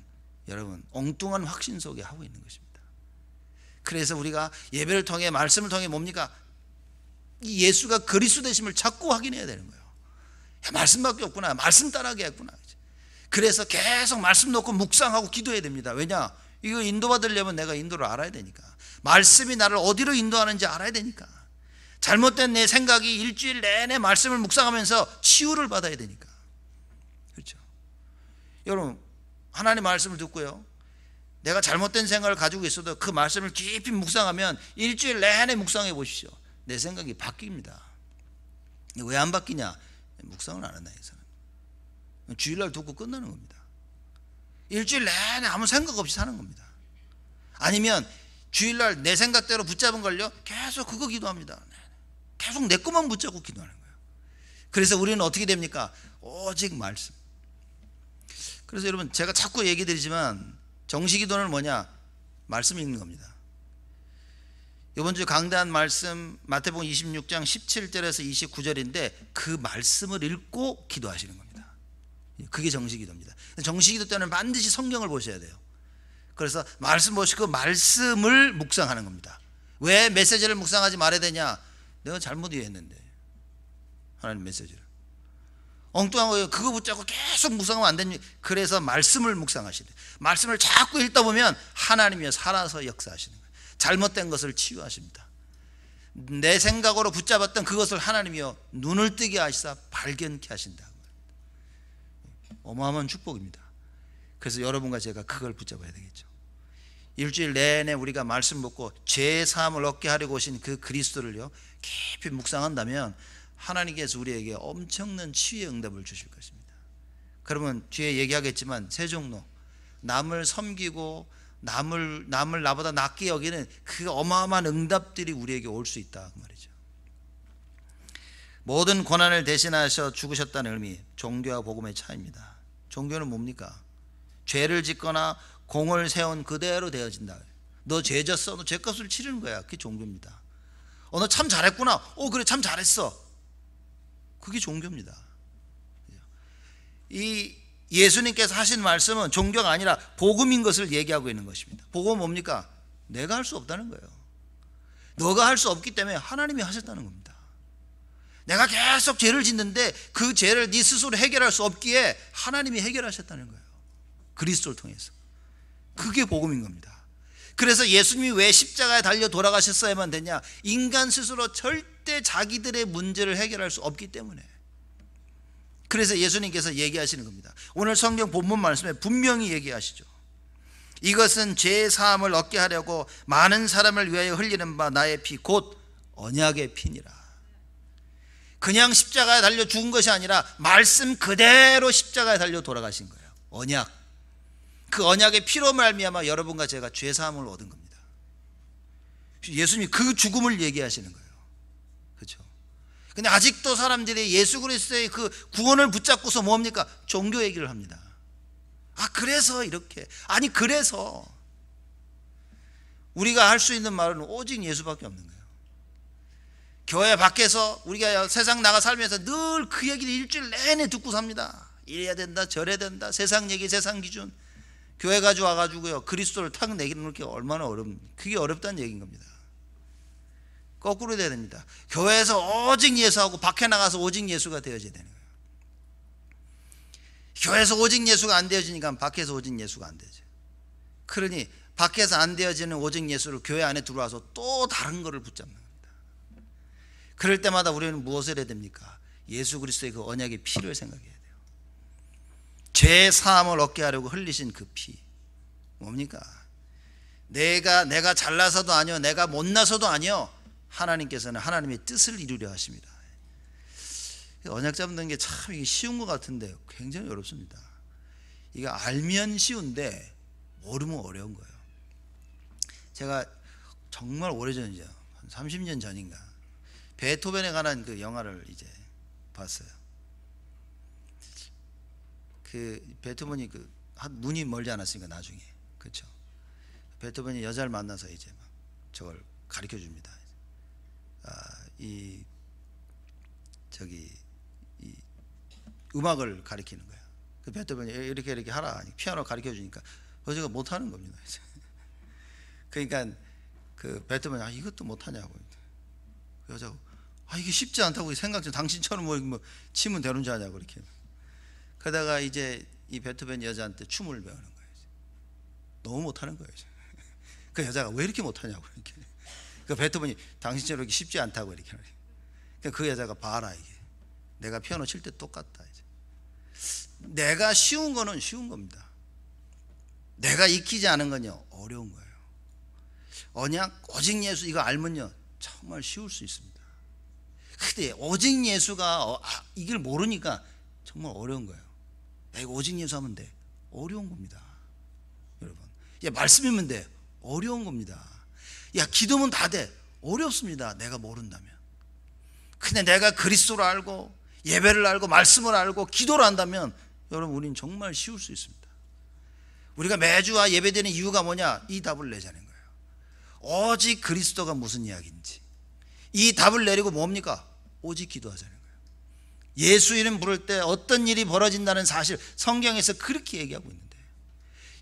여러분, 엉뚱한 확신 속에 하고 있는 것입니다. 그래서 우리가 예배를 통해, 말씀을 통해 뭡니까? 이 예수가 그리스도 되심을 자꾸 확인해야 되는 거예요. 말씀밖에 없구나, 말씀 따라하게 했구나. 그래서 계속 말씀 놓고 묵상하고 기도해야 됩니다. 왜냐? 이거 인도받으려면 내가 인도를 알아야 되니까. 말씀이 나를 어디로 인도하는지 알아야 되니까. 잘못된 내 생각이 일주일 내내 말씀을 묵상하면서 치유를 받아야 되니까. 그렇죠? 여러분, 하나님 말씀을 듣고요, 내가 잘못된 생각을 가지고 있어도 그 말씀을 깊이 묵상하면 일주일 내내 묵상해 보십시오. 내 생각이 바뀝니다. 왜 안 바뀌냐? 묵상을 안 한다 해서는. 주일날 듣고 끝나는 겁니다. 일주일 내내 아무 생각 없이 사는 겁니다. 아니면 주일날 내 생각대로 붙잡은 걸요, 계속 그거 기도합니다. 계속 내 것만 붙잡고 기도하는 거예요. 그래서 우리는 어떻게 됩니까? 오직 말씀. 그래서 여러분, 제가 자꾸 얘기 드리지만 정시기도는 뭐냐? 말씀 읽는 겁니다. 이번 주 강단 말씀 마태복음 26장 17절에서 29절인데 그 말씀을 읽고 기도하시는 겁니다. 그게 정시기도입니다. 정시기도 때는 반드시 성경을 보셔야 돼요. 그래서 말씀 보시고 말씀을 묵상하는 겁니다. 왜 메시지를 묵상하지 말아야 되냐? 내가 잘못 이해했는데, 하나님 메시지를 엉뚱한 거예요. 그거 붙잡고 계속 묵상하면 안 됩니다. 그래서 말씀을 묵상하시래. 말씀을 자꾸 읽다 보면 하나님이 살아서 역사하시는 거예요. 잘못된 것을 치유하십니다. 내 생각으로 붙잡았던 그것을 하나님이요, 눈을 뜨게 하시사 발견케 하신다. 어마어마한 축복입니다. 그래서 여러분과 제가 그걸 붙잡아야 되겠죠. 일주일 내내 우리가 말씀 묻고 죄사함을 얻게 하려고 오신 그 그리스도를요, 깊이 묵상한다면 하나님께서 우리에게 엄청난 치유의 응답을 주실 것입니다. 그러면 뒤에 얘기하겠지만 세 종로, 남을 섬기고 남을 나보다 낫게 여기는 그 어마어마한 응답들이 우리에게 올 수 있다, 그 말이죠. 모든 고난을 대신하셔 죽으셨다는 의미, 종교와 복음의 차이입니다. 종교는 뭡니까? 죄를 짓거나 공을 세운 그대로 되어진다. 너 죄 졌어, 너 죄값을 치르는 거야. 그게 종교입니다. 너 참 잘했구나, 그래 참 잘했어. 그게 종교입니다. 이 예수님께서 하신 말씀은 종교가 아니라 복음인 것을 얘기하고 있는 것입니다. 복음은 뭡니까? 내가 할 수 없다는 거예요. 너가 할 수 없기 때문에 하나님이 하셨다는 겁니다. 내가 계속 죄를 짓는데 그 죄를 네 스스로 해결할 수 없기에 하나님이 해결하셨다는 거예요. 그리스도를 통해서. 그게 복음인 겁니다. 그래서 예수님이 왜 십자가에 달려 돌아가셨어야만 되냐? 인간 스스로 절대 자기들의 문제를 해결할 수 없기 때문에. 그래서 예수님께서 얘기하시는 겁니다. 오늘 성경 본문 말씀에 분명히 얘기하시죠. 이것은 죄 사함을 얻게 하려고 많은 사람을 위하여 흘리는 바 나의 피 곧 언약의 피니라. 그냥 십자가에 달려 죽은 것이 아니라 말씀 그대로 십자가에 달려 돌아가신 거예요. 언약. 그 언약의 피로 말미암아 여러분과 제가 죄 사함을 얻은 겁니다. 예수님이 그 죽음을 얘기하시는 거예요. 그렇죠? 근데 아직도 사람들이 예수 그리스도의 그 구원을 붙잡고서 뭡니까? 종교 얘기를 합니다. 그래서 이렇게. 아니, 그래서 우리가 할 수 있는 말은 오직 예수밖에 없는 거예요. 교회 밖에서 우리가 세상 나가 살면서 늘 그 얘기를 일주일 내내 듣고 삽니다. 이래야 된다, 저래야 된다, 세상 얘기, 세상 기준. 교회 가져와가지고요 그리스도를 탁 내기는 게 얼마나 그게 어렵다는 얘기인 겁니다. 거꾸로 돼야 됩니다. 교회에서 오직 예수하고 밖에 나가서 오직 예수가 되어져야 되는 거예요. 교회에서 오직 예수가 안 되어지니까 밖에서 오직 예수가 안 되죠. 그러니 밖에서 안 되어지는 오직 예수를 교회 안에 들어와서 또 다른 거를 붙잡는 겁니다. 그럴 때마다 우리는 무엇을 해야 됩니까? 예수 그리스도의 그 언약의 피를 생각해야 돼요. 죄 사함을 얻게 하려고 흘리신 그 피 뭡니까? 내가 잘나서도 아니요 내가 못나서도 아니요 하나님께서는 하나님의 뜻을 이루려 하십니다. 언약 잡는 게 참 이게 쉬운 것 같은데 굉장히 어렵습니다. 이게 알면 쉬운데 모르면 어려운 거예요. 제가 정말 오래전이죠. 한 30년 전인가 베토벤에 관한 그 영화를 이제 봤어요. 그 베토벤이 눈이 멀지 않았으니까 나중에 그렇죠. 베토벤이 여자를 만나서 이제 막 저걸 가르쳐 줍니다. 이 음악을 가르치는 거야. 그 베토벤이 이렇게 하라 피아노 가르쳐 주니까 여자가 못 하는 겁니다. 그러니까 그 베토벤이 이것도 못 하냐고. 그 여자가 이게 쉽지 않다고 생각 좀 당신처럼 뭐 치면 되는 줄 아냐고 이렇게. 그러다가 이제 이 베토벤 여자한테 춤을 배우는 거예요. 너무 못하는 거예요. 그 여자가 왜 이렇게 못하냐고 이렇게. 그 베토벤이 당신처럼 이렇게 쉽지 않다고 이렇게. 그 여자가 봐라 이게 내가 피아노 칠 때 똑같다. 이제 내가 쉬운 거는 쉬운 겁니다. 내가 익히지 않은 건요 어려운 거예요. 언약 오직 예수 이거 알면요 정말 쉬울 수 있습니다. 근데 오직 예수가 이걸 모르니까 정말 어려운 거예요. 이거 오직 예수 하면 돼 어려운 겁니다. 여러분 말씀이면 돼 어려운 겁니다. 기도면 다 돼 어렵습니다. 내가 모른다면. 근데 내가 그리스도를 알고 예배를 알고 말씀을 알고 기도를 한다면 여러분 우리는 정말 쉬울 수 있습니다. 우리가 매주와 예배드리는 이유가 뭐냐? 이 답을 내자는 거예요. 오직 그리스도가 무슨 이야기인지 이 답을 내리고 뭡니까? 오직 기도하자는 거예요. 예수 이름 부를 때 어떤 일이 벌어진다는 사실 성경에서 그렇게 얘기하고 있는데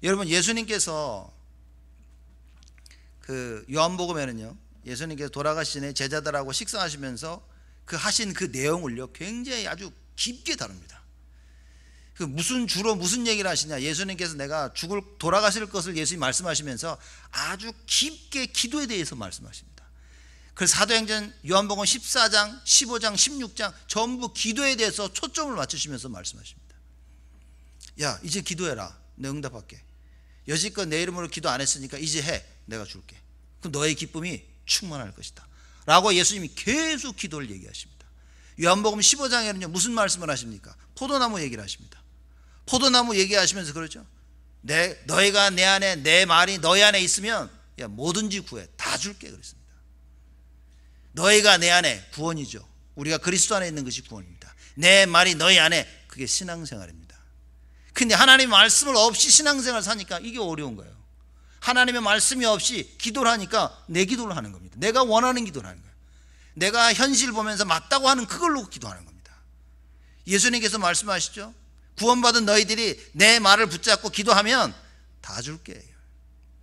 여러분 예수님께서 그 요한복음에는요 예수님께서 돌아가시기 전에 제자들하고 식사하시면서 그 하신 그 내용을요 굉장히 아주 깊게 다룹니다. 그 무슨 주로 무슨 얘기를 하시냐? 예수님께서 내가 돌아가실 것을 예수님이 말씀하시면서 아주 깊게 기도에 대해서 말씀하십니다. 그래서 사도행전 요한복음 14장 15장 16장 전부 기도에 대해서 초점을 맞추시면서 말씀하십니다. 야 이제 기도해라 내 응답할게. 여지껏 내 이름으로 기도 안 했으니까 이제 해 내가 줄게. 그럼 너의 기쁨이 충만할 것이다 라고 예수님이 계속 기도를 얘기하십니다. 요한복음 15장에는요 무슨 말씀을 하십니까? 포도나무 얘기를 하십니다. 포도나무 얘기하시면서 그러죠. 너희가 내 안에 내 말이 너희 안에 있으면 뭐든지 구해 다 줄게 그랬습니다. 너희가 내 안에 구원이죠. 우리가 그리스도 안에 있는 것이 구원입니다. 내 말이 너희 안에 그게 신앙생활입니다. 근데 하나님의 말씀을 없이 신앙생활 사니까 이게 어려운 거예요. 하나님의 말씀이 없이 기도를 하니까 내 기도를 하는 겁니다. 내가 원하는 기도를 하는 거예요. 내가 현실 보면서 맞다고 하는 그걸로 기도하는 겁니다. 예수님께서 말씀하시죠. 구원받은 너희들이 내 말을 붙잡고 기도하면 다 줄게.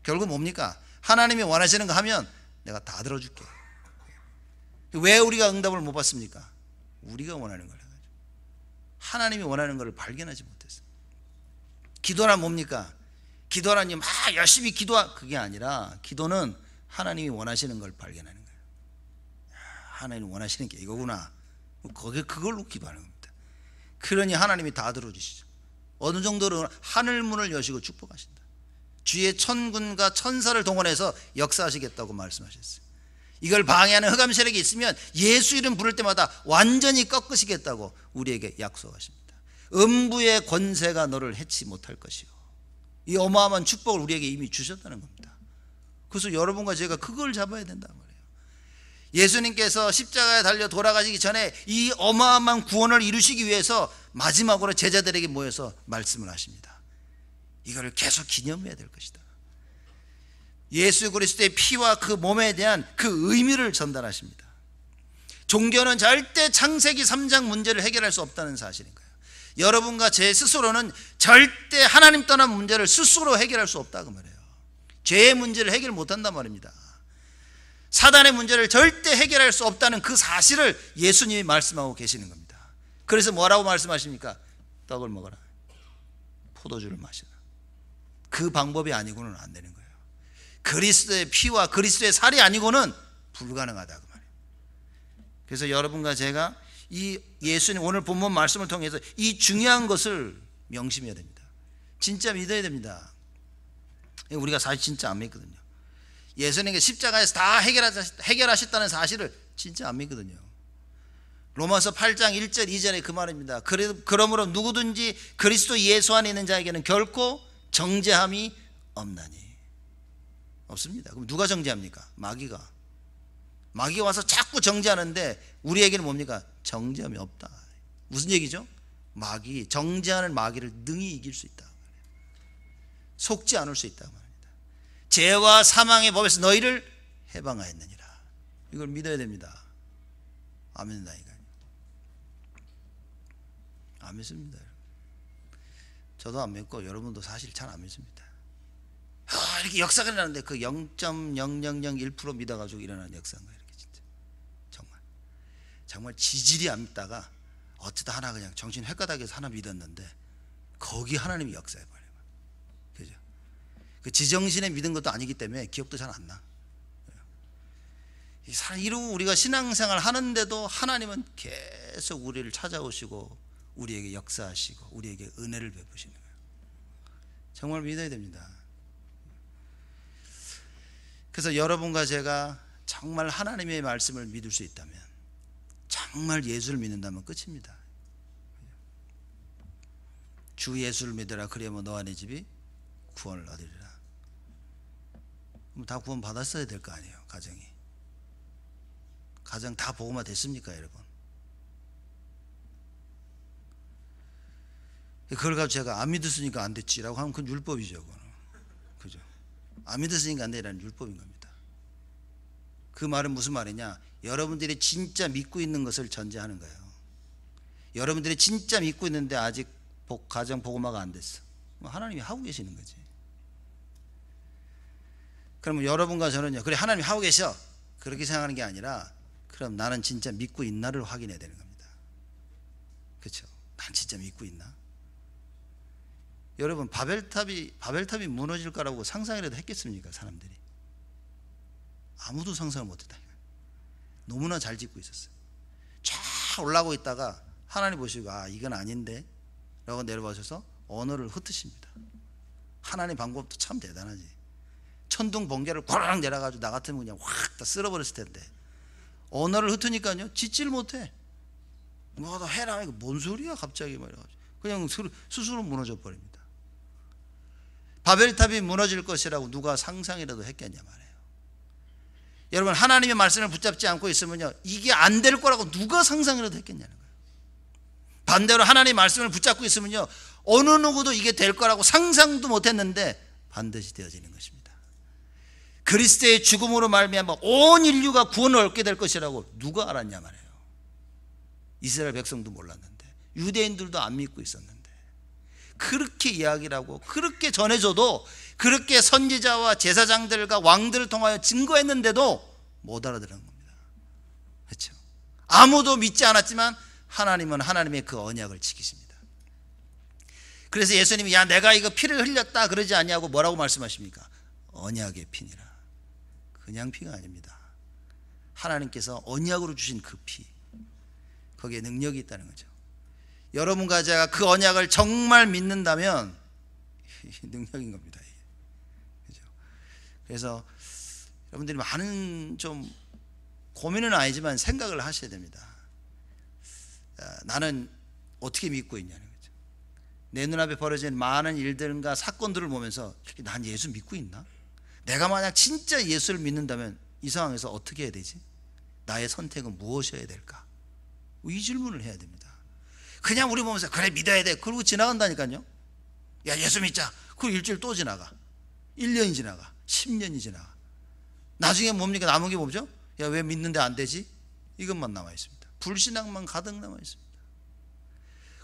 결국 뭡니까? 하나님이 원하시는 거 하면 내가 다 들어줄게. 왜 우리가 응답을 못 받습니까? 우리가 원하는 걸 해가지고 하나님이 원하는 걸 발견하지 못했어요. 기도란 뭡니까? 기도라니 막 열심히 그게 아니라 기도는 하나님이 원하시는 걸 발견하는 거예요. 하나님이 원하시는 게 이거구나. 그걸로 기도하는 겁니다. 그러니 하나님이 다 들어주시죠. 어느 정도로 하늘 문을 여시고 축복하신다. 주의 천군과 천사를 동원해서 역사하시겠다고 말씀하셨어요. 이걸 방해하는 흑암 세력이 있으면 예수 이름 부를 때마다 완전히 꺾으시겠다고 우리에게 약속하십니다. 음부의 권세가 너를 해치 못할 것이요. 이 어마어마한 축복을 우리에게 이미 주셨다는 겁니다. 그래서 여러분과 제가 그걸 잡아야 된단 말이에요. 예수님께서 십자가에 달려 돌아가시기 전에 이 어마어마한 구원을 이루시기 위해서 마지막으로 제자들에게 모여서 말씀을 하십니다. 이거를 계속 기념해야 될 것이다. 예수 그리스도의 피와 그 몸에 대한 그 의미를 전달하십니다. 종교는 절대 창세기 3장 문제를 해결할 수 없다는 사실인 거예요. 여러분과 제 스스로는 절대 하나님 떠난 문제를 스스로 해결할 수 없다 그 말이에요. 죄의 문제를 해결 못한단 말입니다. 사단의 문제를 절대 해결할 수 없다는 그 사실을 예수님이 말씀하고 계시는 겁니다. 그래서 뭐라고 말씀하십니까? 떡을 먹어라, 포도주를 마시라. 그 방법이 아니고는 안 되는 거예요. 그리스도의 피와 그리스도의 살이 아니고는 불가능하다 그 말이에요. 그래서 여러분과 제가 이 예수님 오늘 본문 말씀을 통해서 이 중요한 것을 명심해야 됩니다. 진짜 믿어야 됩니다. 우리가 사실 진짜 안 믿거든요. 예수님께 십자가에서 다 해결하셨다는 사실을 진짜 안 믿거든요. 로마서 8장 1절 2절에 그 말입니다. 그러므로 누구든지 그리스도 예수 안에 있는 자에게는 결코 정죄함이 없나니. 없습니다. 그럼 누가 정죄합니까? 마귀가 와서 자꾸 정죄하는데 우리에게는 뭡니까? 정죄함이 없다. 무슨 얘기죠? 정죄하는 마귀를 능히 이길 수 있다, 속지 않을 수 있다 말입니다. 죄와 사망의 법에서 너희를 해방하였느니라. 이걸 믿어야 됩니다. 안 믿는다니까요. 안 믿습니다. 저도 안 믿고 여러분도 사실 잘 안 믿습니다. 이렇게 역사가 일어나는데 그 0.0001% 믿어가지고 일어나는 역사인가, 이렇게 진짜 정말 지질이 안 믿다가 어쩌다 하나 그냥 정신 헷가닥해서 하나 믿었는데 거기 하나님이 역사해버려요. 그죠? 그 지정신에 믿은 것도 아니기 때문에 기억도 잘 안 나. 이러고 우리가 신앙생활 하는데도 하나님은 계속 우리를 찾아오시고 우리에게 역사하시고 우리에게 은혜를 베푸시는 거예요. 정말 믿어야 됩니다. 그래서 여러분과 제가 정말 하나님의 말씀을 믿을 수 있다면, 정말 예수를 믿는다면 끝입니다. 주 예수를 믿으라, 그리하면 너와 네 집이 구원을 얻으리라. 그럼 다 구원 받았어야 될 거 아니에요. 가정 다 복음화 됐습니까, 여러분? 그걸 가지고 제가 안 믿었으니까 안 됐지라고 하면 그건 율법이죠. 그거는. 그죠? 안 믿었으니까 안 되라는 율법인 겁니다. 그 말은 무슨 말이냐? 여러분들이 진짜 믿고 있는 것을 전제하는 거예요. 여러분들이 진짜 믿고 있는데 아직 가정 복음화가 안 됐어. 하나님이 하고 계시는 거지. 그러면 여러분과 저는요, 그래 하나님이 하고 계셔, 그렇게 생각하는 게 아니라, 그럼 나는 진짜 믿고 있나를 확인해야 되는 겁니다. 그렇죠? 난 진짜 믿고 있나? 여러분, 바벨탑이 무너질 거라고 상상이라도 했겠습니까? 사람들이 아무도 상상을 못했다니까요. 너무나 잘 짓고 있었어요. 쫙 올라가고 있다가 하나님 보시고 이건 아닌데 라고 내려보셔서 언어를 흩으십니다. 하나님 방법도 참 대단하지. 천둥 번개를 고라락 내려가지고 나 같으면 그냥 확 다 쓸어버렸을 텐데 언어를 흩으니까요 짓지를 못해. 뭐 너 해라, 이거 뭔 소리야 갑자기 말이야가지고 그냥 스스로 무너져 버립니다. 바벨탑이 무너질 것이라고 누가 상상이라도 했겠냐 말이에요. 여러분, 하나님의 말씀을 붙잡지 않고 있으면요, 이게 안 될 거라고 누가 상상이라도 했겠냐는 거예요. 반대로 하나님의 말씀을 붙잡고 있으면요, 어느 누구도 이게 될 거라고 상상도 못했는데 반드시 되어지는 것입니다. 그리스도의 죽음으로 말미암아 온 인류가 구원을 얻게 될 것이라고 누가 알았냐 말이에요. 이스라엘 백성도 몰랐는데, 유대인들도 안 믿고 있었는데, 그렇게 이야기를 하고 그렇게 전해줘도, 그렇게 선지자와 제사장들과 왕들을 통하여 증거했는데도 못 알아들은 겁니다. 그렇죠? 아무도 믿지 않았지만 하나님은 하나님의 그 언약을 지키십니다. 그래서 예수님이 내가 이거 피를 흘렸다 그러지 아니하고 뭐라고 말씀하십니까? 언약의 피니라. 그냥 피가 아닙니다. 하나님께서 언약으로 주신 그 피, 거기에 능력이 있다는 거죠. 여러분과 제가 그 언약을 정말 믿는다면 능력인 겁니다. 그죠? 그래서 여러분들이 많은 좀 고민은 아니지만 생각을 하셔야 됩니다. 나는 어떻게 믿고 있냐는 거죠. 내 눈앞에 벌어진 많은 일들과 사건들을 보면서 난 예수 믿고 있나? 내가 만약 진짜 예수를 믿는다면 이 상황에서 어떻게 해야 되지? 나의 선택은 무엇이어야 될까? 이 질문을 해야 됩니다. 그냥 우리 보면서 그래 믿어야 돼 그러고 지나간다니까요. 야 예수 믿자. 그리고 일주일 또 지나가, 1년이 지나가, 10년이 지나가. 나중에 뭡니까? 남은 게 뭐죠? 야 왜 믿는데 안 되지? 이것만 남아 있습니다. 불신앙만 가득 남아 있습니다.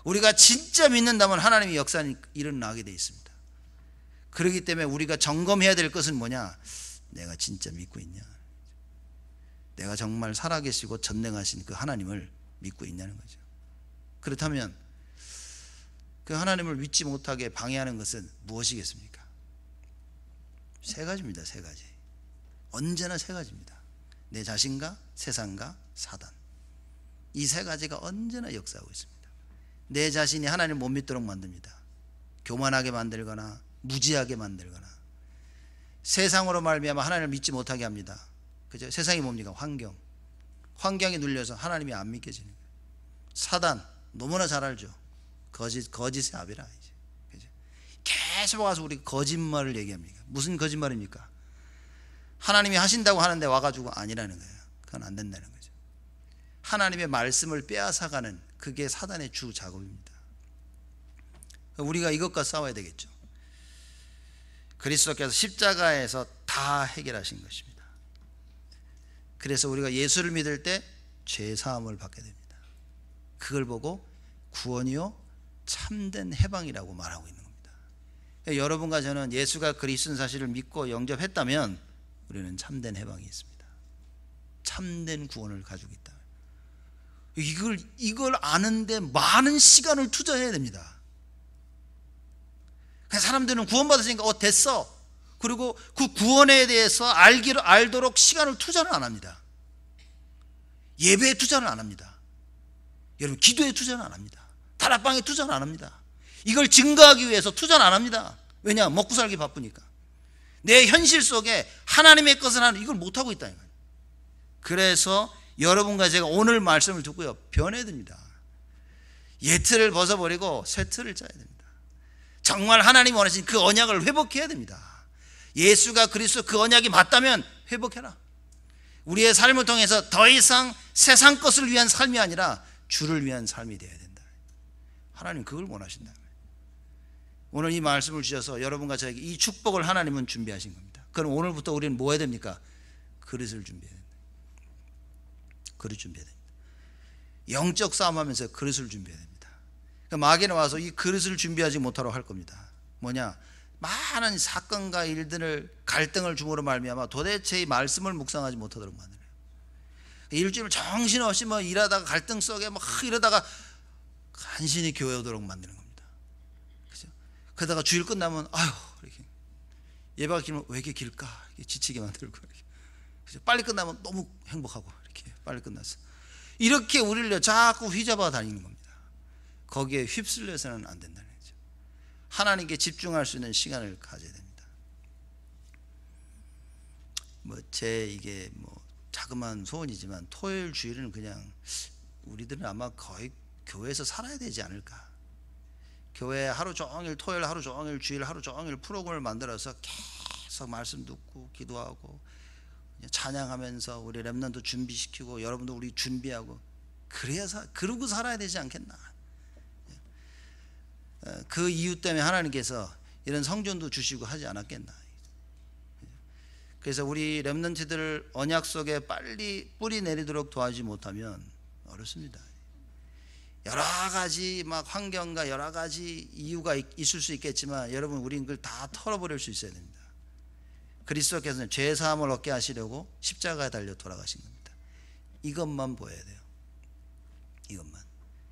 우리가 진짜 믿는다면 하나님의 역사는 일어나게 되어 있습니다. 그렇기 때문에 우리가 점검해야 될 것은 뭐냐? 내가 진짜 믿고 있냐? 내가 정말 살아계시고 전능하신 그 하나님을 믿고 있냐는 거죠. 그렇다면 그 하나님을 믿지 못하게 방해하는 것은 무엇이겠습니까? 세 가지입니다. 세 가지. 언제나 세 가지입니다. 내 자신과 세상과 사단. 이 세 가지가 언제나 역사하고 있습니다. 내 자신이 하나님을 못 믿도록 만듭니다. 교만하게 만들거나 무지하게 만들거나 세상으로 말미암아 하나님을 믿지 못하게 합니다. 그죠? 세상이 뭡니까? 환경에 눌려서 하나님이 안 믿겨지는 거예요. 사단 너무나 잘 알죠. 거짓의 아비라. 그죠? 계속 와서 우리 거짓말을 얘기합니다. 무슨 거짓말입니까? 하나님이 하신다고 하는데 와가지고 아니라는 거예요. 그건 안 된다는 거죠. 하나님의 말씀을 빼앗아가는 그게 사단의 주 작업입니다. 우리가 이것과 싸워야 되겠죠. 그리스도께서 십자가에서 다 해결하신 것입니다. 그래서 우리가 예수를 믿을 때 죄사함을 받게 됩니다. 그걸 보고 구원이요 참된 해방이라고 말하고 있는 겁니다. 여러분과 저는 예수가 그리스도인 사실을 믿고 영접했다면 우리는 참된 해방이 있습니다. 참된 구원을 가지고 있다. 이걸 아는데 많은 시간을 투자해야 됩니다. 사람들은 구원받았으니까 됐어. 그리고 그 구원에 대해서 알도록 시간을 투자를 안 합니다. 예배에 투자를 안 합니다. 여러분 기도에 투자는 안 합니다. 다락방에 투자는 안 합니다. 이걸 증거하기 위해서 투자는 안 합니다. 왜냐? 먹고 살기 바쁘니까. 내 현실 속에 하나님의 것을 하는 이걸 못하고 있다니까요. 그래서 여러분과 제가 오늘 말씀을 듣고요 변해야 됩니다. 옛 틀을 벗어버리고 새 틀을 짜야 됩니다. 정말 하나님이 원하신 그 언약을 회복해야 됩니다. 예수가 그리스도 그 언약이 맞다면 회복해라. 우리의 삶을 통해서 더 이상 세상 것을 위한 삶이 아니라 주를 위한 삶이 되어야 된다. 하나님 그걸 원하신다. 오늘 이 말씀을 주셔서 여러분과 저에게 이 축복을 하나님은 준비하신 겁니다. 그럼 오늘부터 우리는 뭐 해야 됩니까? 그릇을 준비해야 됩니다. 그릇 준비해야 됩니다. 영적 싸움하면서 그릇을 준비해야 됩니다. 그러니까 마귀는 와서 이 그릇을 준비하지 못하도록 할 겁니다. 뭐냐? 많은 사건과 일들을 갈등을 중으로 말미암아 도대체 이 말씀을 묵상하지 못하도록 만들어요. 일주일 정신없이 일하다가 갈등 속에 이러다가 간신히 교회 오도록 만드는 겁니다. 그죠? 그러다가 주일 끝나면 아유 이렇게 예배가 길면 왜 이렇게 길까? 이렇게 지치게 만들고 이렇게. 그죠? 빨리 끝나면 너무 행복하고 이렇게 빨리 끝났어. 이렇게 우리를 자꾸 휘잡아 다니는 겁니다. 거기에 휩쓸려서는 안 된다는 거죠. 하나님께 집중할 수 있는 시간을 가져야 됩니다. 이게 자그마한 소원이지만 토요일 주일은 그냥 우리들은 아마 거의 교회에서 살아야 되지 않을까. 교회 하루 종일 토요일 하루 종일 주일 하루 종일 프로그램을 만들어서 계속 말씀 듣고 기도하고 찬양하면서 우리 렘넌트 준비시키고 여러분도 우리 준비하고 그러고 살아야 되지 않겠나. 그 이유 때문에 하나님께서 이런 성전도 주시고 하지 않았겠나. 그래서 우리 렘넌트들을 언약 속에 빨리 뿌리 내리도록 도와주지 못하면 어렵습니다. 여러 가지 환경과 여러 가지 이유가 있을 수 있겠지만 여러분 우리는 그걸 다 털어버릴 수 있어야 됩니다. 그리스도께서는 죄사함을 얻게 하시려고 십자가에 달려 돌아가신 겁니다. 이것만 보여야 돼요. 이것만.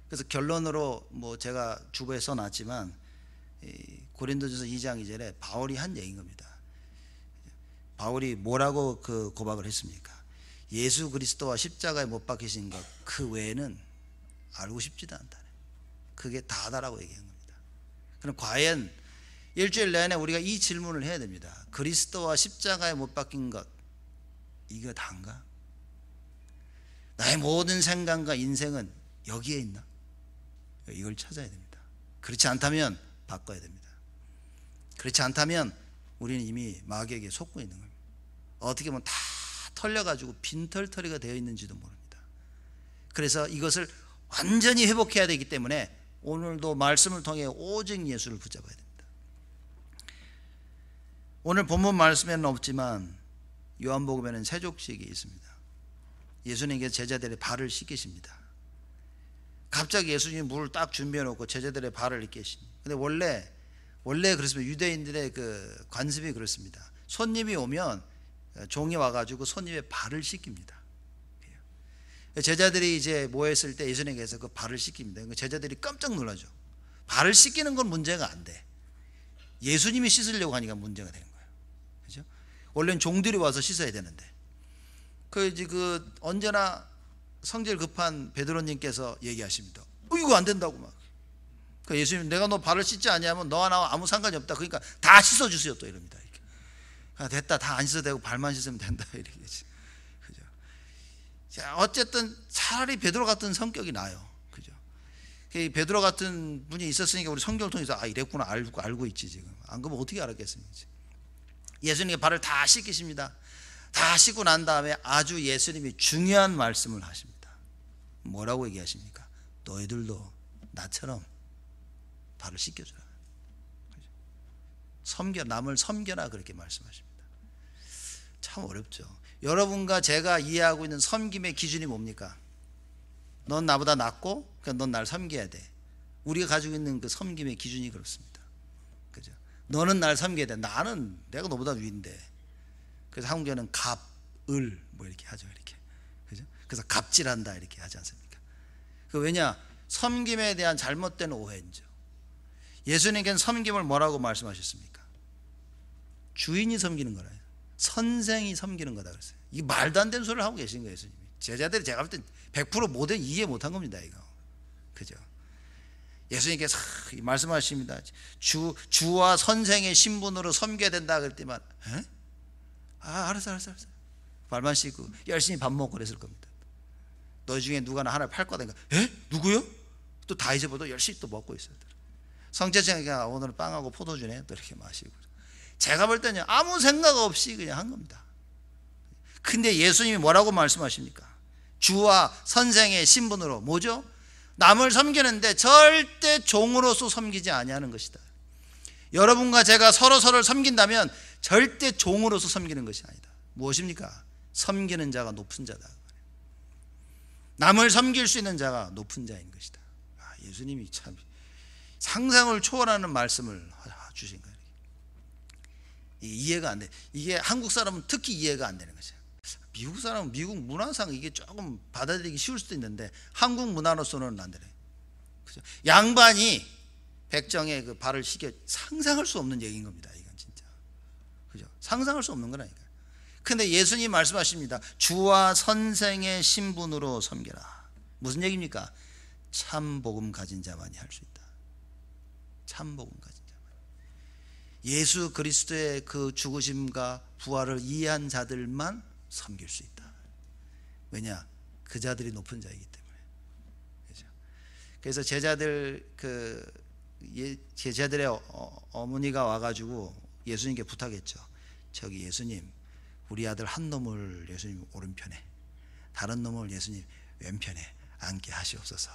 그래서 결론으로 제가 주보에 써놨지만 고린도전서 2장 2절에 바울이 한 얘기인 겁니다. 바울이 뭐라고 그 고백을 했습니까? 예수 그리스도와 십자가에 못 박히신 것 그 외에는 알고 싶지도 않다. 그게 다다라고 얘기한 겁니다. 그럼 과연 일주일 내내 우리가 이 질문을 해야 됩니다. 그리스도와 십자가에 못 박힌 것 이거 다인가? 나의 모든 생각과 인생은 여기에 있나? 이걸 찾아야 됩니다. 그렇지 않다면 바꿔야 됩니다. 그렇지 않다면 우리는 이미 마귀에게 속고 있는 겁니다. 어떻게 보면 다 털려가지고 빈털터리가 되어 있는지도 모릅니다. 그래서 이것을 완전히 회복해야 되기 때문에 오늘도 말씀을 통해 오직 예수를 붙잡아야 됩니다. 오늘 본문 말씀에는 없지만 요한복음에는 세족식이 있습니다. 예수님께서 제자들의 발을 씻기십니다. 갑자기 예수님이 물을 딱 준비해 놓고 제자들의 발을 이렇게 계시니. 근데 원래 그렇습니다. 유대인들의 그 관습이 그렇습니다. 손님이 오면 종이 와가지고 손님의 발을 씻깁니다. 제자들이 이제 모였을 때 예수님께서 그 발을 씻깁니다. 제자들이 깜짝 놀라죠. 발을 씻기는 건 문제가 안 돼. 예수님이 씻으려고 하니까 문제가 되는 거예요. 그죠? 원래는 종들이 와서 씻어야 되는데. 이제 언제나 성질 급한 베드로님께서 얘기하십니다. 이거 안 된다고 막. 예수님, 내가 너 발을 씻지 아니하면 너와 나와 아무 상관이 없다. 그러니까 다 씻어주세요 또 이럽니다. 이렇게. 됐다, 다 안 씻어도 되고 발만 씻으면 된다 이렇게. 그죠? 자, 어쨌든 차라리 베드로 같은 성격이 나요. 그죠? 베드로 같은 분이 있었으니까 우리 성경을 통해서 이랬구나 알고 있지 지금. 안 그러면 어떻게 알았겠습니까? 예수님의 발을 다 씻기십니다. 다 씻고 난 다음에 아주 예수님이 중요한 말씀을 하십니다. 뭐라고 얘기하십니까? 너희들도 나처럼 발을 씻겨주라. 남을 섬겨라 그렇게 말씀하십니다. 참 어렵죠. 여러분과 제가 이해하고 있는 섬김의 기준이 뭡니까? 넌 나보다 낫고 그러니까 넌 날 섬겨야 돼. 우리가 가지고 있는 그 섬김의 기준이 그렇습니다. 그죠? 너는 날 섬겨야 돼. 내가 너보다 위인데. 그래서 한국에는 갑을 뭐 이렇게 하죠. 이렇게. 그죠? 그래서 갑질한다 이렇게 하지 않습니까? 왜냐? 섬김에 대한 잘못된 오해죠. 예수님께서는 섬김을 뭐라고 말씀하셨습니까? 주인이 섬기는 거라요. 선생이 섬기는 거다 그랬어요. 이게 말도 안 되는 소리를 하고 계신 거예요, 예수님이. 제자들이 제가 볼 때 100% 이해 못한 겁니다, 이거. 그죠? 예수님께서 말씀하십니다. 주와 선생의 신분으로 섬겨야 된다 그럴 때만, 알았어. 발만 씻고 열심히 밥 먹고 그랬을 겁니다. 너 중에 누가 하나 팔 거다. 누구요? 또 다 잊어버려 열심히 또 먹고 있어요. 성제장이가 오늘은 빵하고 포도주네 또 이렇게 마시고. 제가 볼 때는 아무 생각 없이 그냥 한 겁니다. 근데 예수님이 뭐라고 말씀하십니까? 주와 선생의 신분으로 뭐죠? 남을 섬기는데 절대 종으로서 섬기지 아니하는 것이다. 여러분과 제가 서로를 섬긴다면 절대 종으로서 섬기는 것이 아니다. 무엇입니까? 섬기는 자가 높은 자다. 남을 섬길 수 있는 자가 높은 자인 것이다. 예수님이 참 상상을 초월하는 말씀을 주신 거예요. 이해가 안 돼. 이게 한국 사람은 특히 이해가 안 되는 거죠. 미국 사람은 미국 문화상 이게 조금 받아들이기 쉬울 수도 있는데 한국 문화로서는 안 되네. 그죠? 양반이 백정의 그 발을 씻겨 상상할 수 없는 얘기인 겁니다. 이건 진짜. 그죠? 상상할 수 없는 거라니까. 근데 예수님 말씀하십니다. 주와 선생의 신분으로 섬겨라. 무슨 얘기입니까? 참 복음 가진 자만이 할 수 있다. 참 복음 가진 자만. 예수 그리스도의 그 죽으심과 부활을 이해한 자들만 섬길 수 있다. 왜냐? 그 자들이 높은 자이기 때문에. 그렇죠? 그래서 제자들의 어머니가 와가지고 예수님께 부탁했죠. 저기 예수님, 우리 아들 한 놈을 예수님 오른편에, 다른 놈을 예수님 왼편에 앉게 하시옵소서.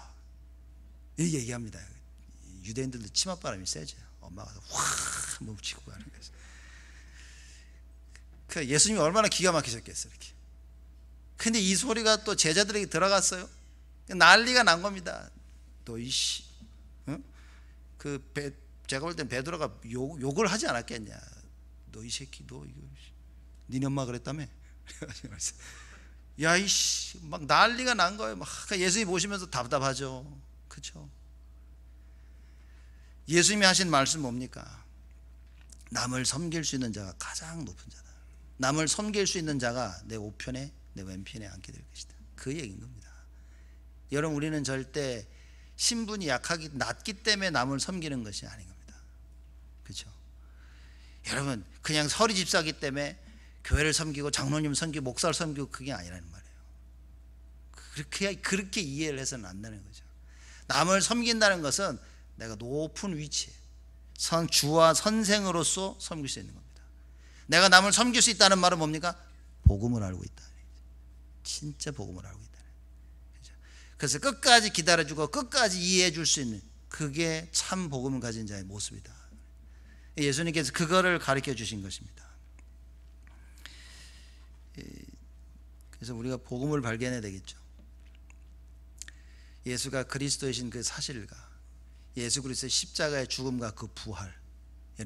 이렇게 얘기합니다. 유대인들도 치맛바람이 세죠. 엄마가 확 한번 치고 가는 거예요. 그 예수님이 얼마나 기가 막히셨겠어요. 이렇게. 근데 이 소리가 또 제자들에게 들어갔어요. 난리가 난 겁니다. 너 이씨, 응? 제가 볼 땐 베드로가 욕을 하지 않았겠냐. 너 이 새끼, 너 이거, 니네 엄마 그랬다며? 야 이씨, 막 난리가 난 거예요. 막 예수님 보시면서 답답하죠. 그렇죠? 예수님이 하신 말씀 뭡니까? 남을 섬길 수 있는 자가 가장 높은 자다. 남을 섬길 수 있는 자가 내 우편에 내 왼편에 앉게 될 것이다. 그 얘기인 겁니다. 여러분, 우리는 절대 신분이 낮기 때문에 남을 섬기는 것이 아닌 겁니다. 그렇죠? 여러분, 그냥 서리 집사기 때문에 교회를 섬기고 장로님 섬기고 목사를 섬기고 그게 아니라는 말이에요. 그렇게 이해를 해서는 안 되는 거죠. 남을 섬긴다는 것은 내가 높은 위치에 주와 선생으로서 섬길 수 있는 겁니다. 내가 남을 섬길 수 있다는 말은 뭡니까? 복음을 알고 있다. 진짜 복음을 알고 있다. 그래서 끝까지 기다려주고 끝까지 이해해 줄 수 있는, 그게 참 복음을 가진 자의 모습이다. 예수님께서 그거를 가르쳐 주신 것입니다. 그래서 우리가 복음을 발견해야 되겠죠. 예수가 그리스도이신 그 사실과 예수 그리스도의 십자가의 죽음과 그 부활,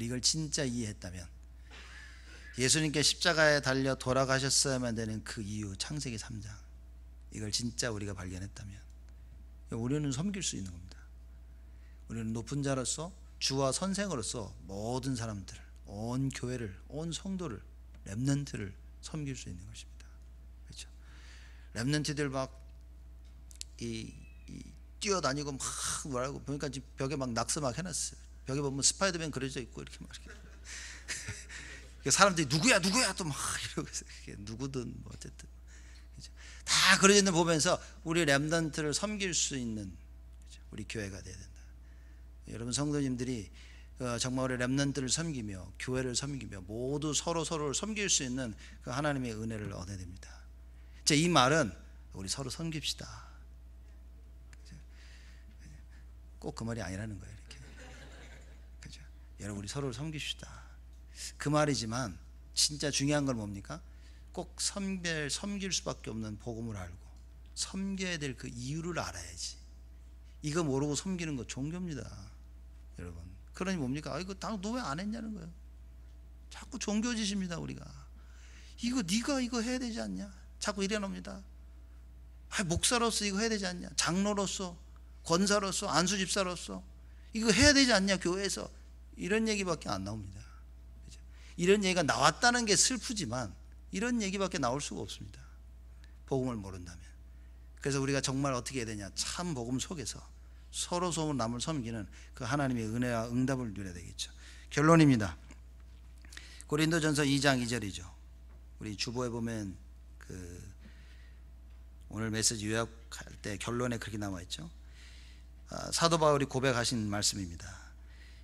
이걸 진짜 이해했다면, 예수님께 십자가에 달려 돌아가셨어야만 되는 그 이유, 창세기 3장, 이걸 진짜 우리가 발견했다면 우리는 섬길 수 있는 겁니다. 우리는 높은 자로서, 주와 선생으로서 모든 사람들, 온 교회를, 온 성도를, 렘넌트를 섬길 수 있는 것입니다. 그렇죠? 렘넌트들 막 뛰어다니고 막 뭐라고 보니까 지금 벽에 막 낙서 막 해놨어요. 벽에 보면 스파이더맨 그려져 있고 이렇게 막 이렇게 사람들이 누구야 또 막 이러고 있어요. 누구든 뭐 어쨌든 그렇죠? 다 그려져 있는 거 보면서 우리 렘넌트를 섬길 수 있는, 그렇죠? 우리 교회가 돼야 된다. 여러분 성도님들이 정말 우리 렘넌트를 섬기며 교회를 섬기며 모두 서로를 섬길 수 있는 그 하나님의 은혜를 얻어야 됩니다. 이 말은 우리 서로 섬깁시다. 꼭 그 말이 아니라는 거예요. 이렇게. 그죠? 여러분 우리 서로를 섬깁시다. 그 말이지만 진짜 중요한 건 뭡니까? 꼭 섬길 수밖에 없는 복음을 알고 섬겨야 될 그 이유를 알아야지. 이거 모르고 섬기는 거 종교입니다, 여러분. 그러니 뭡니까? 이거 너 왜 안 했냐는 거예요. 자꾸 종교짓입니다, 우리가. 네가 이거 해야 되지 않냐? 자꾸 이래 놉니다. 목사로서 이거 해야 되지 않냐? 장로로서, 권사로서, 안수집사로서 이거 해야 되지 않냐? 교회에서. 이런 얘기밖에 안 나옵니다. 그죠? 이런 얘기가 나왔다는 게 슬프지만 이런 얘기밖에 나올 수가 없습니다, 복음을 모른다면. 그래서 우리가 정말 어떻게 해야 되냐? 참 복음 속에서 서로 남을 섬기는 그 하나님의 은혜와 응답을 누려야 되겠죠. 결론입니다. 고린도전서 2장 2절이죠. 우리 주보에 보면 오늘 메시지 요약할 때 결론에 그렇게 나와 있죠. 사도 바울이 고백하신 말씀입니다.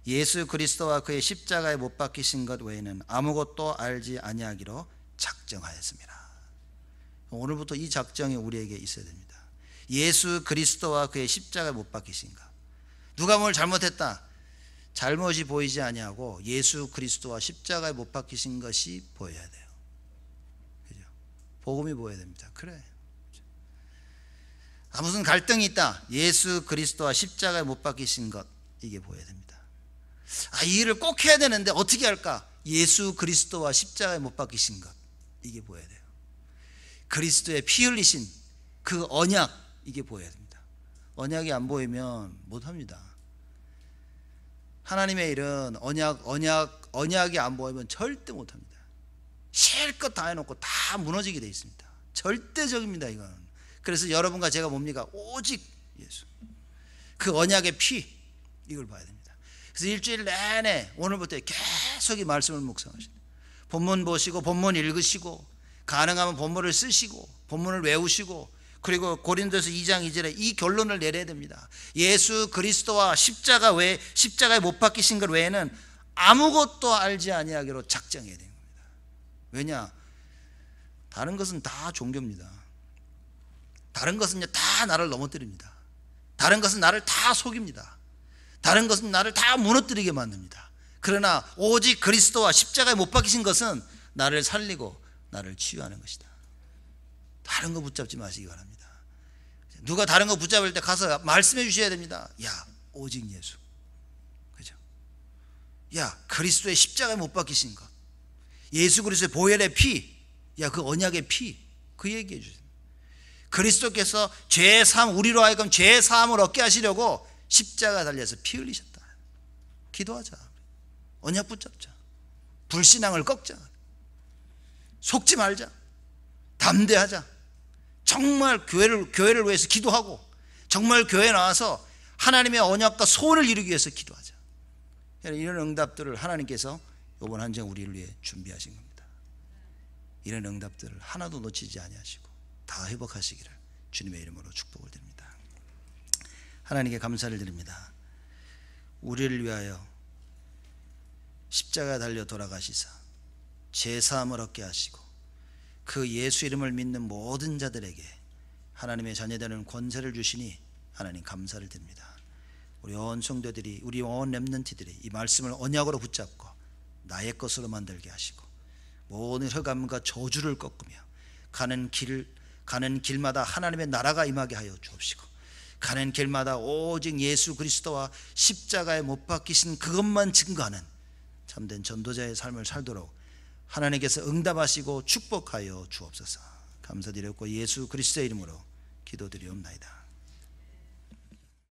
예수 그리스도와 그의 십자가에 못 박히신 것 외에는 아무것도 알지 아니하기로 작정하였습니다. 오늘부터 이 작정이 우리에게 있어야 됩니다. 예수 그리스도와 그의 십자가에 못 박히신 것. 누가 뭘 잘못했다, 잘못이 보이지 아니하고 예수 그리스도와 십자가에 못 박히신 것이 보여야 돼요. 그죠? 복음이 보여야 됩니다. 그래. 무슨 갈등이 있다, 예수 그리스도와 십자가에 못 박히신 것, 이게 보여야 됩니다. 이 일을 꼭 해야 되는데 어떻게 할까? 예수 그리스도와 십자가에 못 박히신 것, 이게 보여야 돼요. 그리스도의 피 흘리신 그 언약, 이게 보여야 됩니다. 언약이 안 보이면 못합니다. 하나님의 일은 언약이 안 보이면 절대 못합니다. 실컷 다 해놓고 다 무너지게 돼 있습니다. 절대적입니다, 이건. 그래서 여러분과 제가 뭡니까? 오직 예수, 그 언약의 피, 이걸 봐야 됩니다. 그래서 일주일 내내 오늘부터 계속 이 말씀을 묵상하십니다. 본문 보시고 본문 읽으시고 가능하면 본문을 쓰시고 본문을 외우시고, 그리고 고린도서 2장 2절에 이 결론을 내려야 됩니다. 예수 그리스도와 십자가에 못 박히신 것 외에는 아무것도 알지 아니하기로 작정해야 되는 겁니다. 왜냐? 다른 것은 다 종교입니다. 다른 것은 다 나를 넘어뜨립니다. 다른 것은 나를 다 속입니다. 다른 것은 나를 다 무너뜨리게 만듭니다. 그러나 오직 그리스도와 십자가에 못 박히신 것은 나를 살리고 나를 치유하는 것이다. 다른 거 붙잡지 마시기 바랍니다. 누가 다른 거 붙잡을 때 가서 말씀해 주셔야 됩니다. 야, 오직 예수. 그죠? 야, 그리스도의 십자가에 못 박히신 것, 예수 그리스도의 보혈의 피, 야, 그 언약의 피, 그 얘기해 주세요. 그리스도께서 우리로 하여금 죄사함을 얻게 하시려고 십자가 달려서 피 흘리셨다. 기도하자. 언약 붙잡자. 불신앙을 꺾자. 속지 말자. 담대하자. 정말 교회를 위해서 기도하고 정말 교회에 나와서 하나님의 언약과 소원을 이루기 위해서 기도하자. 이런 응답들을 하나님께서 이번 한 주 우리를 위해 준비하신 겁니다. 이런 응답들을 하나도 놓치지 아니하시고 다 회복하시기를 주님의 이름으로 축복을 드립니다. 하나님께 감사를 드립니다. 우리를 위하여 십자가에 달려 돌아가시사 죄사함을 얻게 하시고 그 예수 이름을 믿는 모든 자들에게 하나님의 자녀되는 권세를 주시니 하나님 감사를 드립니다. 우리 온 성도들이, 우리 온 렘넌트들이 이 말씀을 언약으로 붙잡고 나의 것으로 만들게 하시고 모든 흑암과 저주를 꺾으며 가는 길마다 하나님의 나라가 임하게 하여 주옵시고 가는 길마다 오직 예수 그리스도와 십자가에 못 박히신 그것만 증거하는 참된 전도자의 삶을 살도록 하나님께서 응답하시고 축복하여 주옵소서. 감사드렸고 예수 그리스도의 이름으로 기도드리옵나이다.